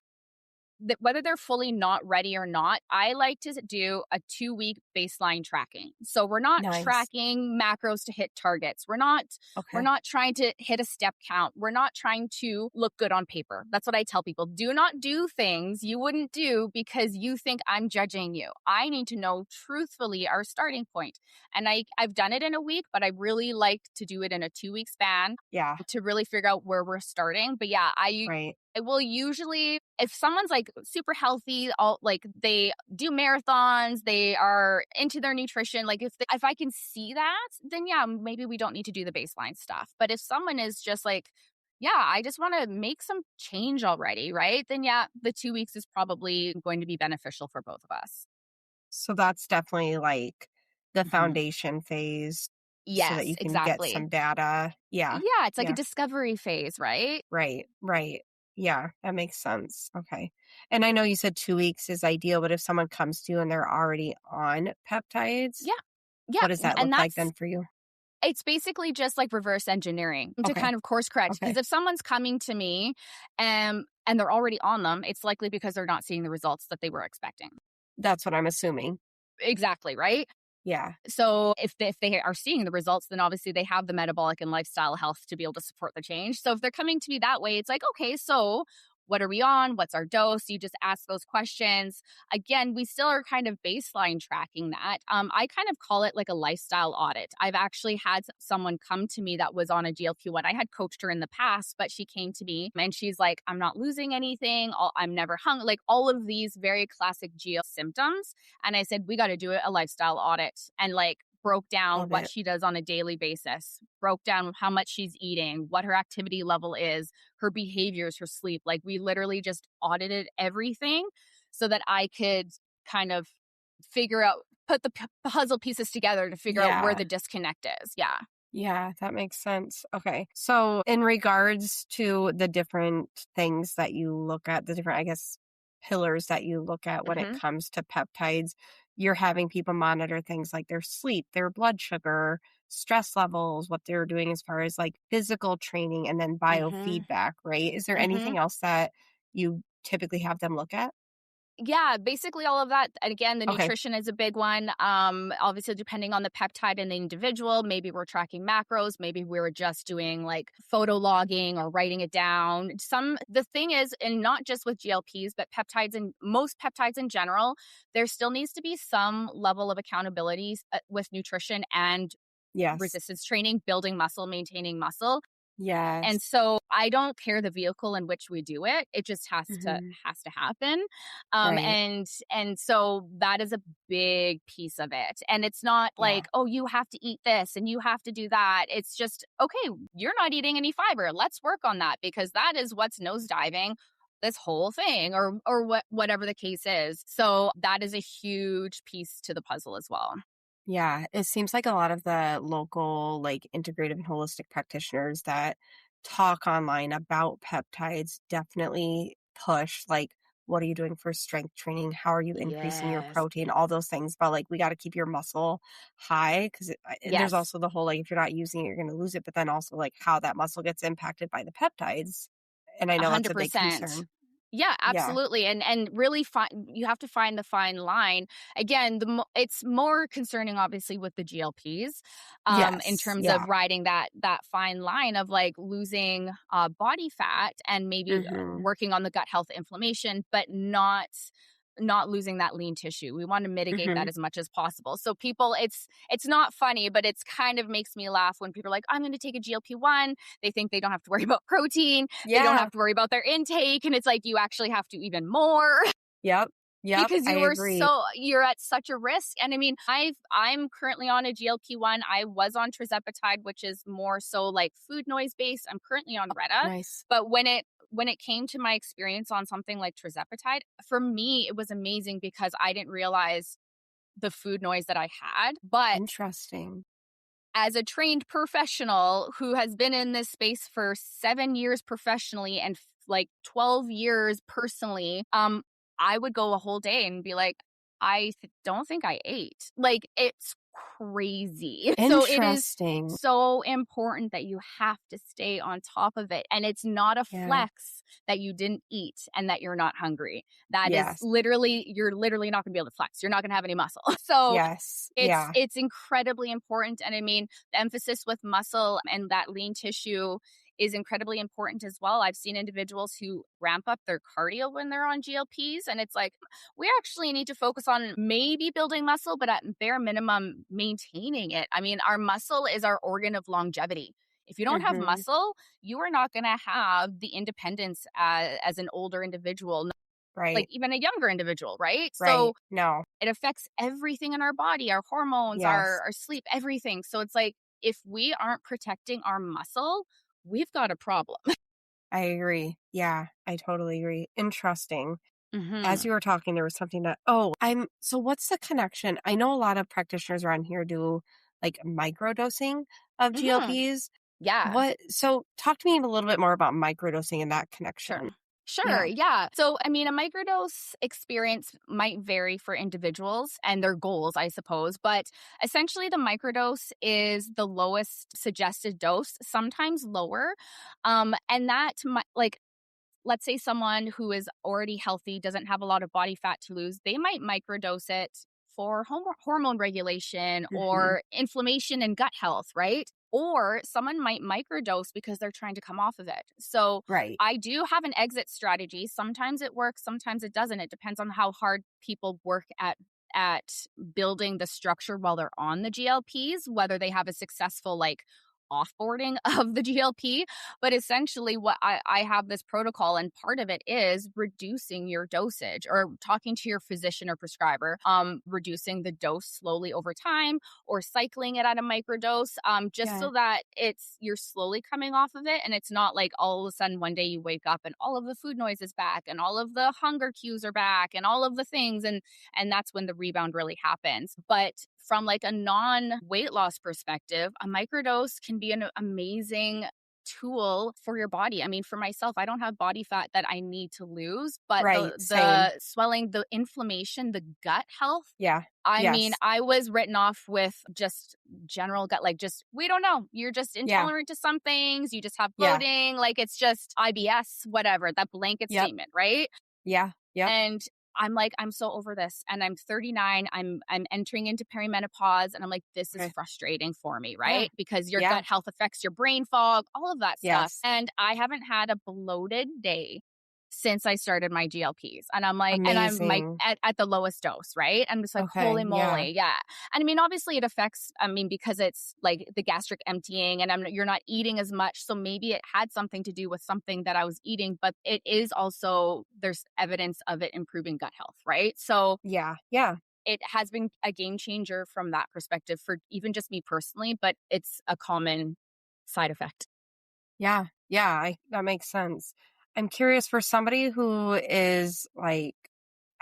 they're fully not ready or not, I like to do a 2-week baseline tracking. So we're not Nice. tracking macros to hit targets. We're Okay. not trying to hit a step count. We're not trying to look good on paper. That's what I tell people. Do not do things you wouldn't do because you think I'm judging you. I need to know truthfully our starting point. And I've done it in a week, but I really like to do it in a 2-week span Yeah. to really figure out where we're starting. But yeah, Right. I will usually, if someone's like super healthy, all like they do marathons, they are into their nutrition, like if I can see that, then yeah, maybe we don't need to do the baseline stuff. But if someone is just like, yeah, I just want to make some change already, right? Then yeah, the 2 weeks is probably going to be beneficial for both of us. So that's definitely like the Mhm. foundation phase so that Yes, you can get exactly. some data. Yeah. Yeah, it's like a Yeah. discovery phase, right? Right. Right. Yeah. That makes sense. Okay. And I know you said 2 weeks is ideal, but if someone comes to you and they're already on peptides, Yeah. Yeah. what does that And look like that's then for you? It's basically just like reverse engineering to Okay. kind of course correct. Okay. Because if someone's coming to me and they're already on them, it's likely because they're not seeing the results that they were expecting. That's what I'm assuming. Exactly, right? Yeah. So if they are seeing the results, then obviously they have the metabolic and lifestyle health to be able to support the change. So if they're coming to me that way, it's like, okay, so what are we on? What's our dose? You just ask those questions. Again, we still are kind of baseline tracking that. I kind of call it like a lifestyle audit. I've actually had someone come to me that was on a GLP-1. I had coached her in the past, but she came to me and she's like, I'm not losing anything. I'm never hungry. Like all of these very classic GL symptoms. And I said, we got to do a lifestyle audit, and like broke down Love what it. she does on a daily basis, broke down how much she's eating, what her activity level is, her behaviors, her sleep. Like we literally just audited everything so that I could kind of figure out, put the puzzle pieces together to figure out where Yeah. the disconnect is. Yeah. Yeah, that makes sense. Okay. So, in regards to the different things that you look at, the different, I guess, pillars that you look at when it hmm comes to peptides, you're having people monitor things like their sleep, their blood sugar, stress levels, what they're doing as far as like physical training, and then hmm biofeedback, right? Is there hmm anything else that you typically have them look at? Yeah, basically all of that. And again, the Okay. nutrition is a big one. Obviously, depending on the peptide and the individual, maybe we're tracking macros, maybe we're just doing like photo logging or writing it down. The thing is, and not just with GLPs, but peptides and most peptides in general, there still needs to be some level of accountability with nutrition and Yes. resistance training, building muscle, maintaining muscle. And Yes. so I don't care the vehicle in which we do it. It just hmm has to happen. Right. And so that is a big piece of it. And it's not Yeah. like, oh, you have to eat this and you have to do that. It's just, okay, you're not eating any fiber. Let's work on that, because that is what's nosediving this whole thing, or whatever the case is. So that is a huge piece to the puzzle as well. Yeah, it seems like a lot of the local, like integrative and holistic practitioners that talk online about peptides definitely push, like, what are you doing for strength training? How are you increasing your Yes. protein? All those things. But like, we got to keep your muscle high because there's Yes. also the whole like, if you're not using it, you're going to lose it. But then also like how that muscle gets impacted by the peptides. And I know that's a big 100%. concern. Yeah, Yeah. absolutely. And really you have to find the fine line. Again, it's more concerning obviously with the GLPs, in Yes. terms Yeah. of riding that fine line of like losing body fat and maybe hmm working on the gut health inflammation, but not losing that lean tissue. We want to mitigate hmm that as much as possible. So people, it's not funny, but it's kind of makes me laugh when people are like, I'm going to take a GLP-1. They think they don't have to worry about protein. They don't Yeah. have to worry about their intake. And it's like, you actually have to even more Yep. Yep. because I agree. you're at such a risk. And I mean, I'm currently on a GLP-1. I was on tirzepatide, which is more so like food noise based. I'm currently on Retta. Nice. But when it came to my experience on something like tirzepatide, for me, it was amazing because I didn't realize the food noise that I had. But Interesting. as a trained professional who has been in this space for 7 years professionally and like 12 years personally, I would go a whole day and be like, don't think I ate. Like, it's crazy. So it is Interesting. so important that you have to stay on top of it. And it's not a Yeah. flex that you didn't eat and that you're not hungry. That is Yes. you're literally not going to be able to flex. You're not going to have any muscle. So Yes. it's Yeah. it's incredibly important. And I mean, the emphasis with muscle and that lean tissue is incredibly important as well. I've seen individuals who ramp up their cardio when they're on GLPs, and it's like, we actually need to focus on maybe building muscle, but at bare minimum maintaining it. I mean, our muscle is our organ of longevity. If you don't have hmm muscle, you are not going to have the independence as an older individual, like Right. even a younger individual, right? So Right. No. it affects everything in our body, our hormones, Yes. our sleep, everything. So it's like, if we aren't protecting our muscle, we've got a problem. I agree. Yeah. I totally agree. Interesting. As hmm you were talking, there was something that, so what's the connection? I know a lot of practitioners around here do like microdosing of hmm GLPs. Yeah, So talk to me a little bit more about microdosing and that sure. connection. Sure. Yeah. Yeah. So, I mean, a microdose experience might vary for individuals and their goals, I suppose. But essentially, the microdose is the lowest suggested dose, sometimes lower. And that, like, let's say someone who is already healthy, doesn't have a lot of body fat to lose, they might microdose it for hormone regulation Hmm. or inflammation and gut health, right? Or someone might microdose because they're trying to come off of it. So Right. I do have an exit strategy. Sometimes it works, sometimes it doesn't. It depends on how hard people work at building the structure while they're on the GLPs, whether they have a successful like offboarding of the GLP. But essentially, what I have this protocol, and part of it is reducing your dosage or talking to your physician or prescriber, reducing the dose slowly over time or cycling it at a microdose, just Yeah. so that you're slowly coming off of it. And it's not like all of a sudden one day you wake up and all of the food noise is back and all of the hunger cues are back and all of the things. And that's when the rebound really happens. But from like a non-weight loss perspective, a microdose can be an amazing tool for your body. I mean, for myself, I don't have body fat that I need to lose, but Right. Same. the swelling, the inflammation, the gut health, Yeah. I mean, Yes. I was written off with just general gut, like just, we don't know. You're just Yeah. intolerant to some things. You just have Yeah. bloating. Like it's just IBS, whatever, that blanket Yep. statement, right? Yeah. Yep. And I'm like, I'm so over this. And I'm 39. I'm entering into perimenopause. And I'm like, this is Okay. frustrating for me, Yeah. right? Because your Yeah. gut health affects your brain fog, all of that stuff. Yes. And I haven't had a bloated day since I started my GLPs. And I'm like, and I'm like Amazing. at the lowest dose, right? I'm just like, Okay. holy Yeah. moly. Yeah. And I mean, obviously it affects, I mean, because it's like the gastric emptying and you're not eating as much. So maybe it had something to do with something that I was eating, but it is also, there's evidence of it improving gut health, right? So Yeah. Yeah. it has been a game changer from that perspective for even just me personally, but it's a common side effect. Yeah. Yeah. That makes sense. I'm curious for somebody who is like,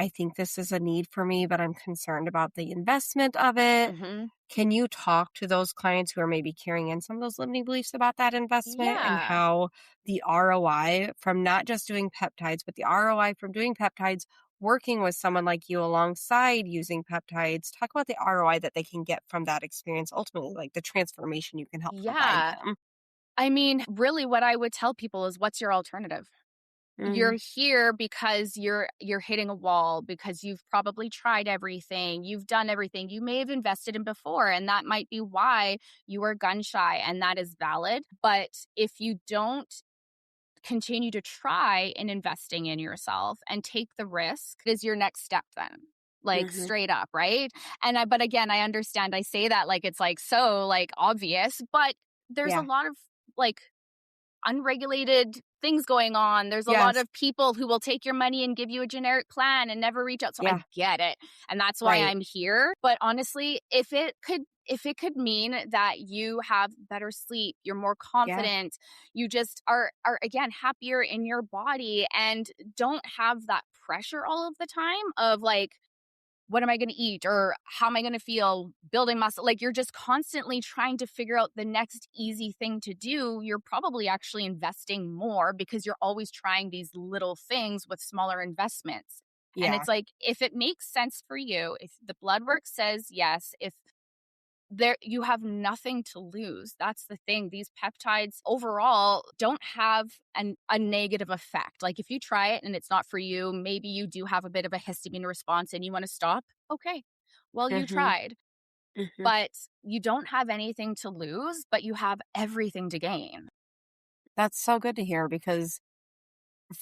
I think this is a need for me, but I'm concerned about the investment of it. Hmm. Can you talk to those clients who are maybe carrying in some of those limiting beliefs about that investment and Yeah. how the ROI from not just doing peptides, but the ROI from doing peptides, working with someone like you alongside using peptides, talk about the ROI that they can get from that experience, ultimately, like the transformation you can help provide Yeah. them. I mean, really what I would tell people is what's your alternative? You're Mm, here because you're hitting a wall because you've probably tried everything. You've done everything. You may have invested in before and that might be why you are gun shy and that is valid. But if you don't continue to try in investing in yourself and take the risk, is your next step then. Like mhm. straight up, right? But again, I understand I say that like it's like so like obvious, but there's a Yeah. lot of like unregulated things going on. There's a lot Yes. of people who will take your money and give you a generic plan and never reach out. So I Yeah. get it. And that's why Right. I'm here. But honestly, if it could mean that you have better sleep, you're more Yeah. confident, you just are again happier in your body and don't have that pressure all of the time of like what am I going to eat or how am I going to feel building muscle? Like you're just constantly trying to figure out the next easy thing to do. You're probably actually investing more because you're always trying these little things with smaller investments. And Yeah. it's like, if it makes sense for you, if the blood work says yes, if you have nothing to lose. That's the thing. These peptides overall don't have a negative effect. Like if you try it and it's not for you, maybe you do have a bit of a histamine response and you want to stop. Okay. Well, you Mhm. tried, Mhm. but you don't have anything to lose, but you have everything to gain. That's so good to hear because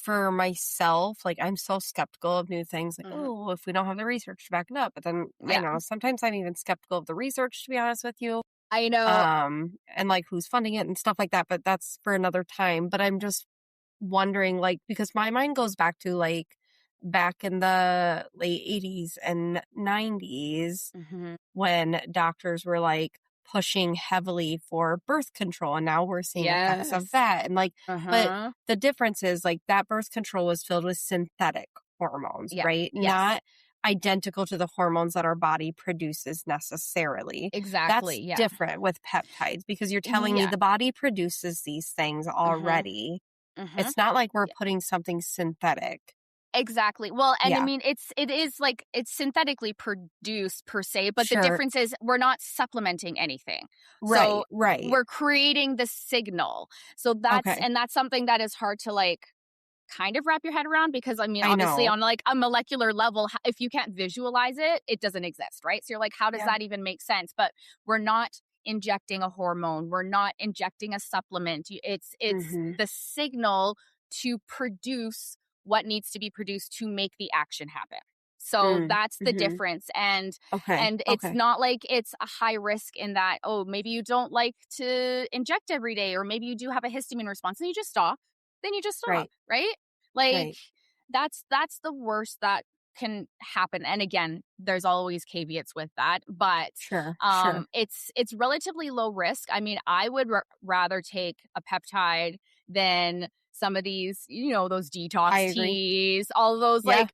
for myself, like I'm so skeptical of new things. Like, Mhm. oh, if we don't have the research to back it up, but then I Yeah. know sometimes I'm even skeptical of the research, to be honest with you. I know. And like who's funding it and stuff like that. But that's for another time. But I'm just wondering, like, because my mind goes back to like back in the late 80s and 90s Mhm. when doctors were like pushing heavily for birth control and now we're seeing effects of Yes. that and like but Uh-huh. the difference is like that birth control was filled with synthetic hormones, Yeah. right? Yes. Not identical to the hormones that our body produces necessarily. Exactly. That's Yeah. different with peptides because you're telling me Yeah. the body produces these things Uh-huh. already. Mhm. It's not like we're Yeah. putting something synthetic. Exactly. Well, and I Yeah. mean, it is like it's synthetically produced per se, but the Sure. difference is we're not supplementing anything. So Right. Right. we're creating the signal. So Okay. that's something that is hard to like kind of wrap your head around because I mean, I obviously know. on like a molecular level, if you can't visualize it, it doesn't exist, right? So you're like, how does Yeah. that even make sense? But we're not injecting a hormone. We're not injecting a supplement. It's Mm-hmm. the signal to produce what needs to be produced to make the action happen. So that's the Mm-hmm. difference. And Okay. it's Okay. not like it's a high risk in that, oh, maybe you don't like to inject every day, or maybe you do have a histamine response and you just stop. Then you just stop, Right. right? Like Right. that's the worst that can happen. And again, there's always caveats with that, but Sure. Sure. it's relatively low risk. I mean, I would rather take a peptide than some of these, those I detox agree. teas, all those Yeah. like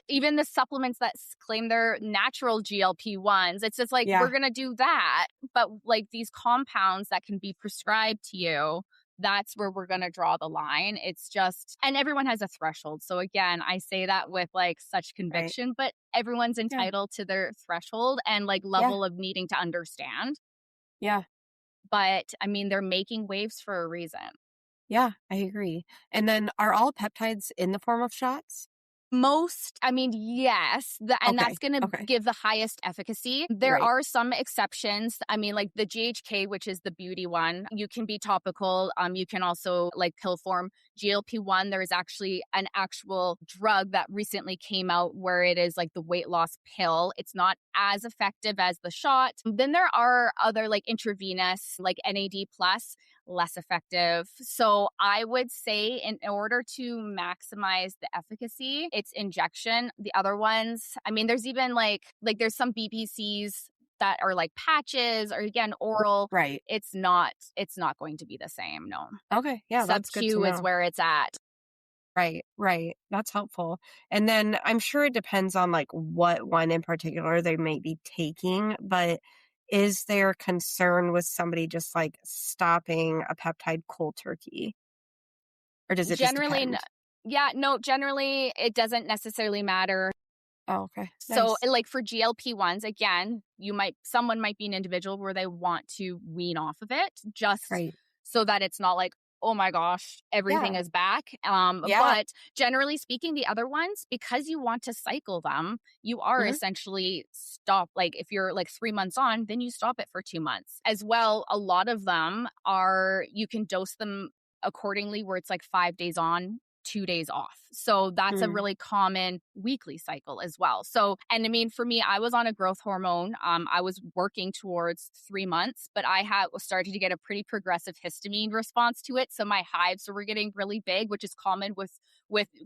even the supplements that claim they're natural GLP-1s. It's just like we're Yeah. going to do that, but like these compounds that can be prescribed to you, that's where we're going to draw the line. It's just, and everyone has a threshold. So again, I say that with like such Right. conviction, but everyone's Yeah. entitled to their threshold and like Yeah. level of needing to understand. Yeah. But I mean, they're making waves for a reason. Yeah. I agree. And then are all peptides in the form of shots? Most, I mean, yes, and Okay. that's going to Okay. give the highest efficacy. There Right. are some exceptions. I mean, like the GHK, which is the beauty one, you can be topical. You can also like pill form. GLP-1, there is actually an actual drug that recently came out where it is like the weight loss pill. It's not as effective as the shot. Then there are other like intravenous, like NAD plus, less effective. So I would say in order to maximize the efficacy, it's injection. The other ones, I mean, there's even like there's some BPCs that are like patches or again oral. Right. It's not going to be the same. No. Okay. Yeah. Sub That's good to Q is know. where it's at. Right. Right. That's helpful. And then I'm sure it depends on like what one in particular they may be taking, but is there concern with somebody just like stopping a peptide cold turkey? Or does it just Generally, depend? yeah, no, generally it doesn't necessarily matter. Oh, okay. So, Nice. like for GLP-1s, again, someone might be an individual where they want to wean off of it just Right. so that it's not like, oh my gosh, everything Yeah. is back. Yeah. But generally speaking, the other ones, because you want to cycle them, you are Hmm. essentially stop. Like if you're like 3 months on, then you stop it for 2 months. As well, a lot of them you can dose them accordingly where it's like 5 days on, 2 days off. So that's a Mm. really common weekly cycle as well. So, and I mean, for me, I was on a growth hormone. I was working towards 3 months, but I had started to get a pretty progressive histamine response to it. So my hives were getting really big, which is common with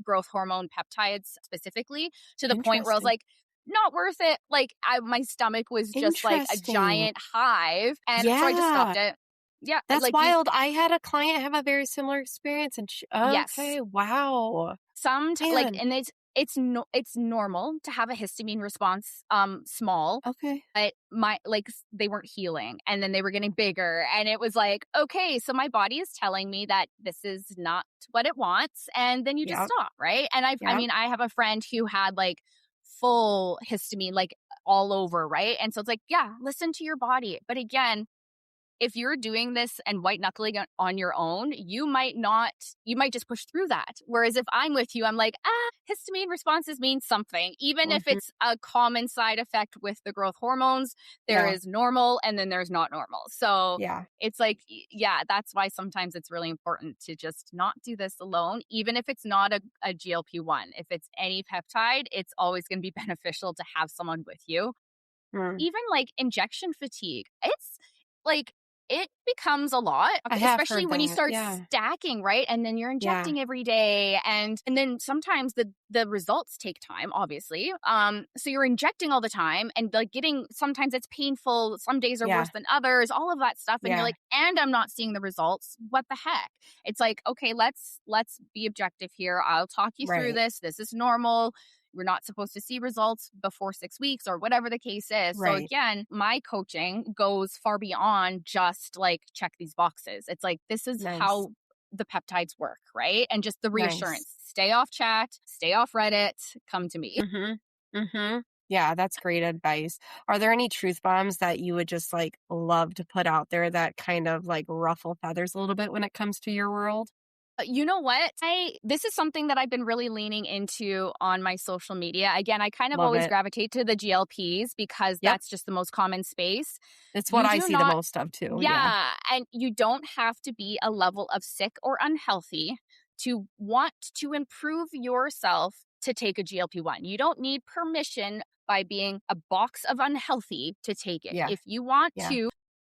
growth hormone peptides specifically, to the point where I was Interesting. like, not worth it. Like my stomach was just like a Interesting. giant hive. And so I just stopped Yeah. it. Yeah. That's Like wild. I had a client have a very similar experience and yes. okay. Wow. Like, Man. and it's normal to have a histamine response small, Okay. but they weren't healing and then they were getting bigger and it was like, okay, so my body is telling me that this is not what it wants, and then you just Yep. stop, right? And I Yep. mean, I have a friend who had like full histamine like all over, right? And so it's like, yeah, listen to your body. But again, if you're doing this and white knuckling on your own, you might just push through that. Whereas if I'm with you, I'm like, histamine responses mean something. Even if Mhm. it's a common side effect with the growth hormones, there Yeah. is normal and then there's not normal. So Yeah. it's like, yeah, that's why sometimes it's really important to just not do this alone, even if it's not a GLP-1. If it's any peptide, it's always going to be beneficial to have someone with you. Mm. Even like injection fatigue, it's like it becomes a lot, I have especially heard when you that. start Yeah. stacking, right? And then you're Yeah. injecting every day, and then sometimes the results take time, obviously. So you're injecting all the time, and like sometimes it's painful. Some days are worse Yeah. than others. All of that stuff, and you're Yeah. like, and I'm not seeing the results. What the heck? It's like, okay, let's be objective here. I'll talk you through Right. this. This is normal. We're not supposed to see results before 6 weeks or whatever the case is. So Right. again, my coaching goes far beyond just like check these boxes. It's like, this is Nice. how the peptides work, right? And just the reassurance. Nice. Stay off chat, stay off Reddit, come to me. Yeah, that's great advice. Are there any truth bombs that you would just like love to put out there that kind of like ruffle feathers a little bit when it comes to your world? You know what? This is something that I've been really leaning into on my social media. Again, I kind of Love always it. gravitate to the GLPs because Yep. that's just the most common space. It's what You I do see the not most of too. Yeah. Yeah, and you don't have to be a level of sick or unhealthy to want to improve yourself to take a GLP-1. You don't need permission by being a box of unhealthy to take it. Yeah. If you want Yeah. to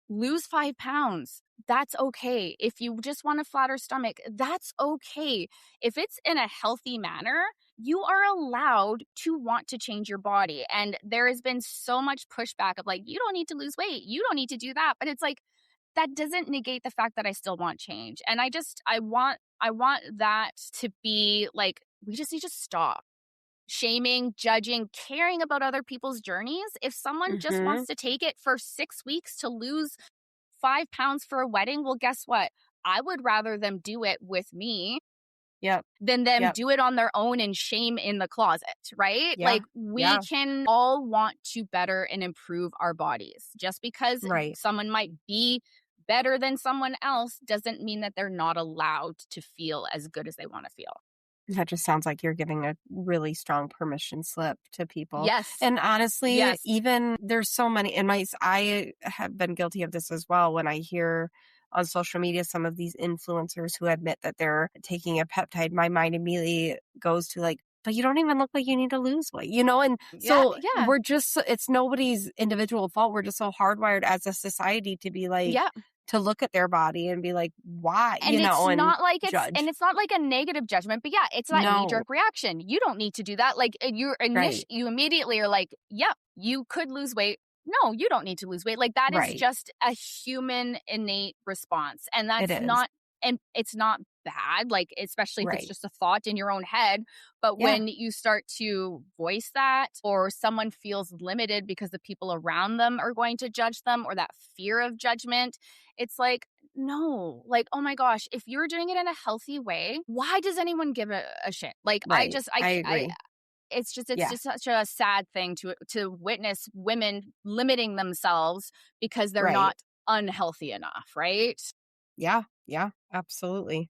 lose 5 pounds, that's okay. If you just want a flatter stomach, that's okay. If it's in a healthy manner, you are allowed to want to change your body. And there has been so much pushback of like, you don't need to lose weight. You don't need to do that. But it's like, that doesn't negate the fact that I still want change. And I want that to be like, we just need to stop shaming, judging, caring about other people's journeys. If someone just Mm-hmm. wants to take it for 6 weeks to lose 5 pounds for a wedding, well, guess what? I would rather them do it with me Yep. than them Yep. do it on their own in shame in the closet, right? Yeah. Like, we Yeah. can all want to better and improve our bodies. Just because Right. someone might be better than someone else doesn't mean that they're not allowed to feel as good as they want to feel. That just sounds like you're giving a really strong permission slip to people. Yes. And honestly, Yes. even there's so many, and I have been guilty of this as well. When I hear on social media some of these influencers who admit that they're taking a peptide, my mind immediately goes to like, but you don't even look like you need to lose weight, you know? And so Yeah. we're just, it's nobody's individual fault. We're just so hardwired as a society to be like, Yeah. to look at their body and be like, why, And you know, it's and not like judge. it's not like a negative judgment, but yeah, it's that No. knee-jerk reaction. You don't need to do that. Like, Right. you immediately are like, yeah, you could lose weight. No, you don't need to lose weight. Like, that is Right. just a human innate response. And It that's is. not, and it's not bad, like, especially if Right. it's just a thought in your own head. But Yeah. when you start to voice that, or someone feels limited because the people around them are going to judge them, or that fear of judgment, it's like, no, like, oh my gosh, if you're doing it in a healthy way, why does anyone give a shit? Like, Right. I agree. it's just Yeah. such a sad thing to witness women limiting themselves because they're Right. not unhealthy enough, right? Yeah. Yeah. Absolutely.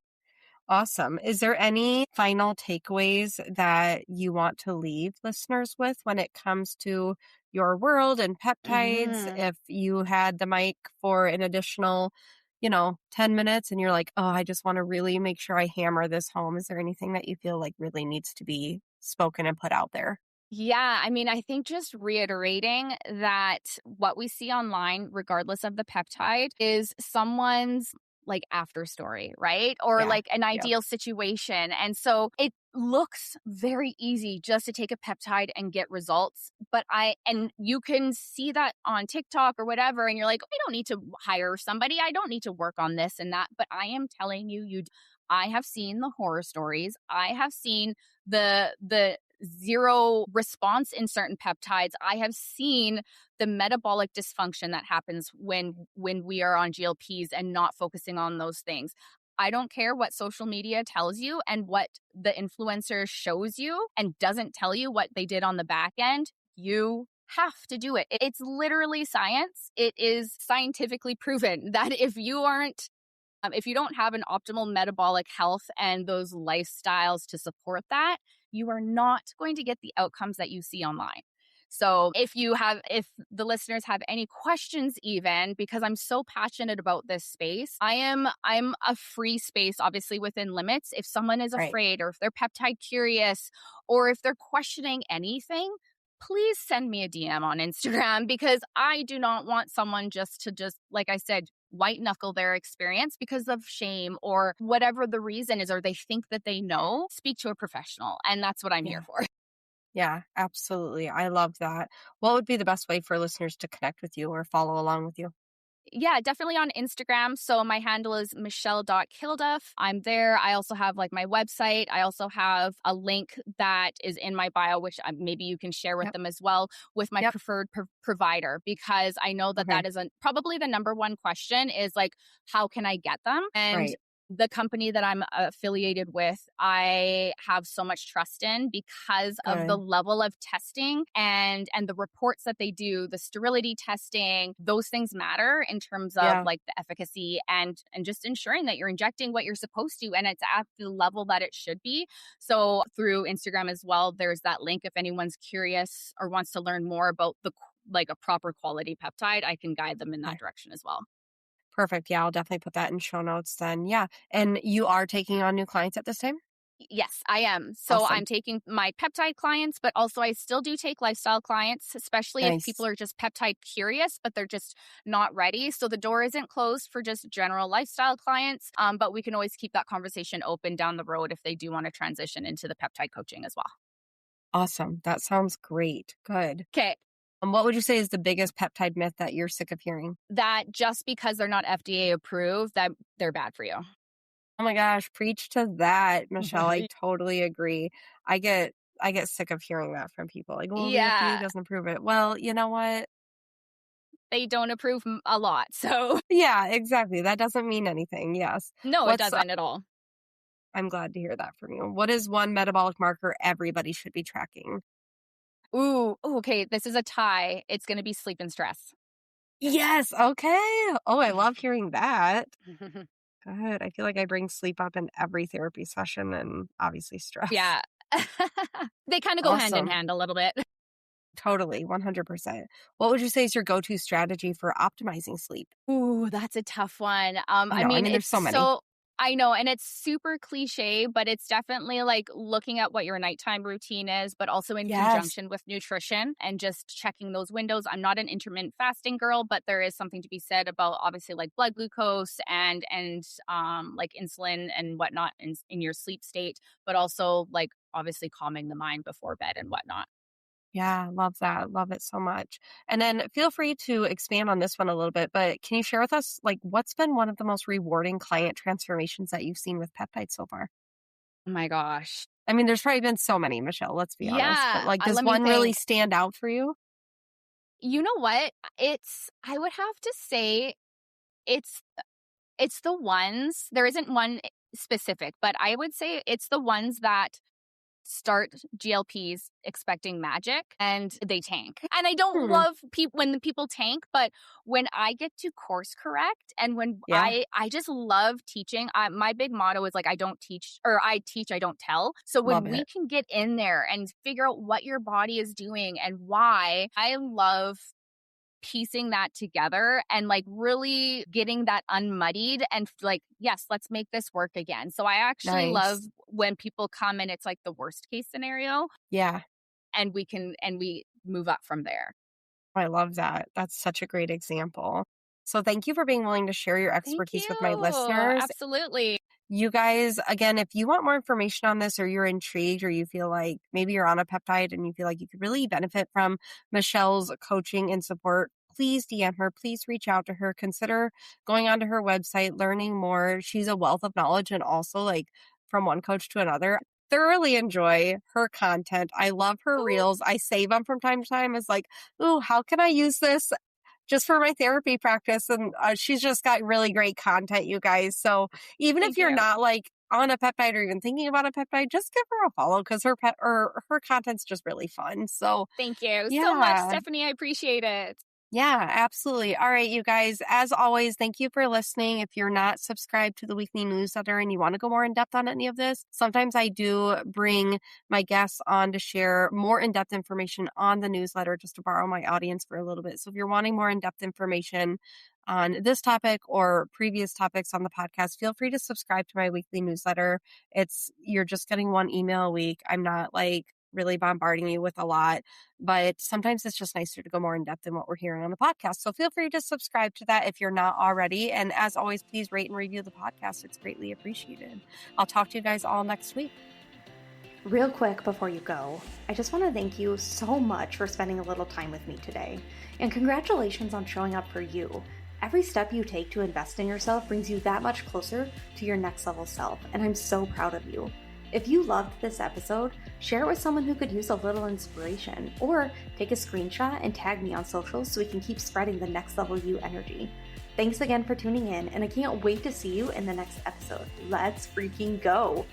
Awesome. Is there any final takeaways that you want to leave listeners with when it comes to your world and peptides? Mhm. If you had the mic for an additional, 10 minutes and you're like, oh, I just want to really make sure I hammer this home. Is there anything that you feel like really needs to be spoken and put out there? Yeah, I mean, I think just reiterating that what we see online, regardless of the peptide, is someone's like after story, right? Or Yeah. like an Yep. ideal situation. And so it looks very easy just to take a peptide and get results. And you can see that on TikTok or whatever. And you're like, I don't need to hire somebody. I don't need to work on this and that. But I am telling you, I have seen the horror stories. I have seen the zero response in certain peptides. I have seen the metabolic dysfunction that happens when we are on GLPs and not focusing on those things. I don't care what social media tells you and what the influencer shows you and doesn't tell you what they did on the back end. You have to do it. It's literally science. It is scientifically proven that if you don't have an optimal metabolic health and those lifestyles to support that, you are not going to get the outcomes that you see online. So if the listeners have any questions, even because I'm so passionate about this space, I'm a free space, obviously within limits. If someone is Right. afraid, or if they're peptide curious, or if they're questioning anything, please send me a DM on Instagram, because I do not want someone just like I said, white knuckle their experience because of shame or whatever the reason is, or they think that they know. Speak to a professional. And that's what I'm here for. Yeah, absolutely. I love that. What would be the best way for listeners to connect with you or follow along with you? Yeah, definitely on Instagram. So my handle is michelle.kilduff. I'm there. I also have like my website. I also have a link that is in my bio, which maybe you can share with Yep. them as well, with my Yep. preferred provider, because I know that Okay. that is probably the number one question is like, how can I get them? And Right. The company that I'm affiliated with, I have so much trust in because of the Good. level of testing and the reports that they do, the sterility testing. Those things matter in terms of Yeah. like the efficacy and just ensuring that you're injecting what you're supposed to and it's at the level that it should be. So through Instagram as well, there's that link if anyone's curious or wants to learn more about like a proper quality peptide, I can guide them in that Okay. direction as well. Perfect. Yeah, I'll definitely put that in show notes then. Yeah. And you are taking on new clients at this time? Yes, I am. So Awesome. I'm taking my peptide clients, but also I still do take lifestyle clients, especially if Nice. people are just peptide curious, but they're just not ready. So the door isn't closed for just general lifestyle clients, but we can always keep that conversation open down the road if they do want to transition into the peptide coaching as well. Awesome. That sounds great. Good. Okay. What would you say is the biggest peptide myth that you're sick of hearing? That just because they're not FDA approved, that they're bad for you. Oh my gosh, preach to that, Michelle. I totally agree. I get sick of hearing that from people. Like, well, the FDA Yeah, doesn't approve it. Well, you know what? they don't approve a lot. So Yeah, exactly. That doesn't mean anything. Yes. no, it What's doesn't at all. I'm glad to hear that from you. What is one metabolic marker everybody should be tracking? Ooh, okay. This is a tie. It's going to be sleep and stress. Yes. Okay. Oh, I love hearing that. Good. I feel like I bring sleep up in every therapy session and obviously stress. Yeah. They kind of go hand in Awesome. hand a little bit. Totally. 100%. What would you say is your go-to strategy for optimizing sleep? Ooh, that's a tough one. I I know. I mean, mean, there's it's so many. so I know, and it's super cliche, but it's definitely like looking at what your nighttime routine is, but also in Yes. conjunction with nutrition and just checking those windows. I'm not an intermittent fasting girl, but there is something to be said about obviously like blood glucose and like insulin and whatnot in your sleep state, but also like obviously calming the mind before bed and whatnot. Yeah, love that. Love it so much. And then feel free to expand on this one a little bit, but can you share with us, like, what's been one of the most rewarding client transformations that you've seen with peptides so far? Oh my gosh. I mean, there's probably been so many, Michelle, let's be honest, but Yeah. like, does Let me one really think. stand out for you? You know what? I would have to say it's it's the ones there isn't one specific, but I would say it's the ones that start GLPs expecting magic and they tank. And I don't Hmm. love when the people tank, but when I get to course correct and when Yeah, I just love teaching. My big motto is like I don't teach or I teach, I don't tell. So love when we it. can get in there and figure out what your body is doing and why, I love piecing that together and like really getting that unmuddied and like, yes, let's make this work again. So I actually love Nice. when people come and it's like the worst case scenario Yeah, and we move up from there. I love that. That's such a great example. So thank you for being willing to share your Thank expertise with my you. listeners. Absolutely. You guys, again, if you want more information on this or you're intrigued or you feel like maybe you're on a peptide and you feel like you could really benefit from Michelle's coaching and support, please DM her. Please reach out to her. Consider going onto her website, learning more. She's a wealth of knowledge and also like from one coach to another. Thoroughly enjoy her content. I love her Ooh, reels. I save them from time to time. It's like, ooh, how can I use this just for my therapy practice? And she's just got really great content, you guys. So even if thank you're you. not like on a peptide or even thinking about a peptide, just give her a follow because her content's just really fun. So Thank you so much, yeah. Stephanie. I appreciate it. Yeah, absolutely. All right, you guys, as always, thank you for listening. If you're not subscribed to the weekly newsletter and you want to go more in depth on any of this, sometimes I do bring my guests on to share more in depth information on the newsletter just to borrow my audience for a little bit. So if you're wanting more in depth information on this topic or previous topics on the podcast, feel free to subscribe to my weekly newsletter. You're just getting one email a week. I'm not like really bombarding you with a lot, but sometimes it's just nicer to go more in depth than what we're hearing on the podcast. So feel free to subscribe to that if you're not already. And as always, please rate and review the podcast. It's greatly appreciated. I'll talk to you guys all next week. Real quick before you go, I just want to thank you so much for spending a little time with me today. And congratulations on showing up for you. Every step you take to invest in yourself brings you that much closer to your next level self, and I'm so proud of you. If you loved this episode, share it with someone who could use a little inspiration, or take a screenshot and tag me on socials so we can keep spreading the next level you energy. Thanks again for tuning in, and I can't wait to see you in the next episode. Let's freaking go.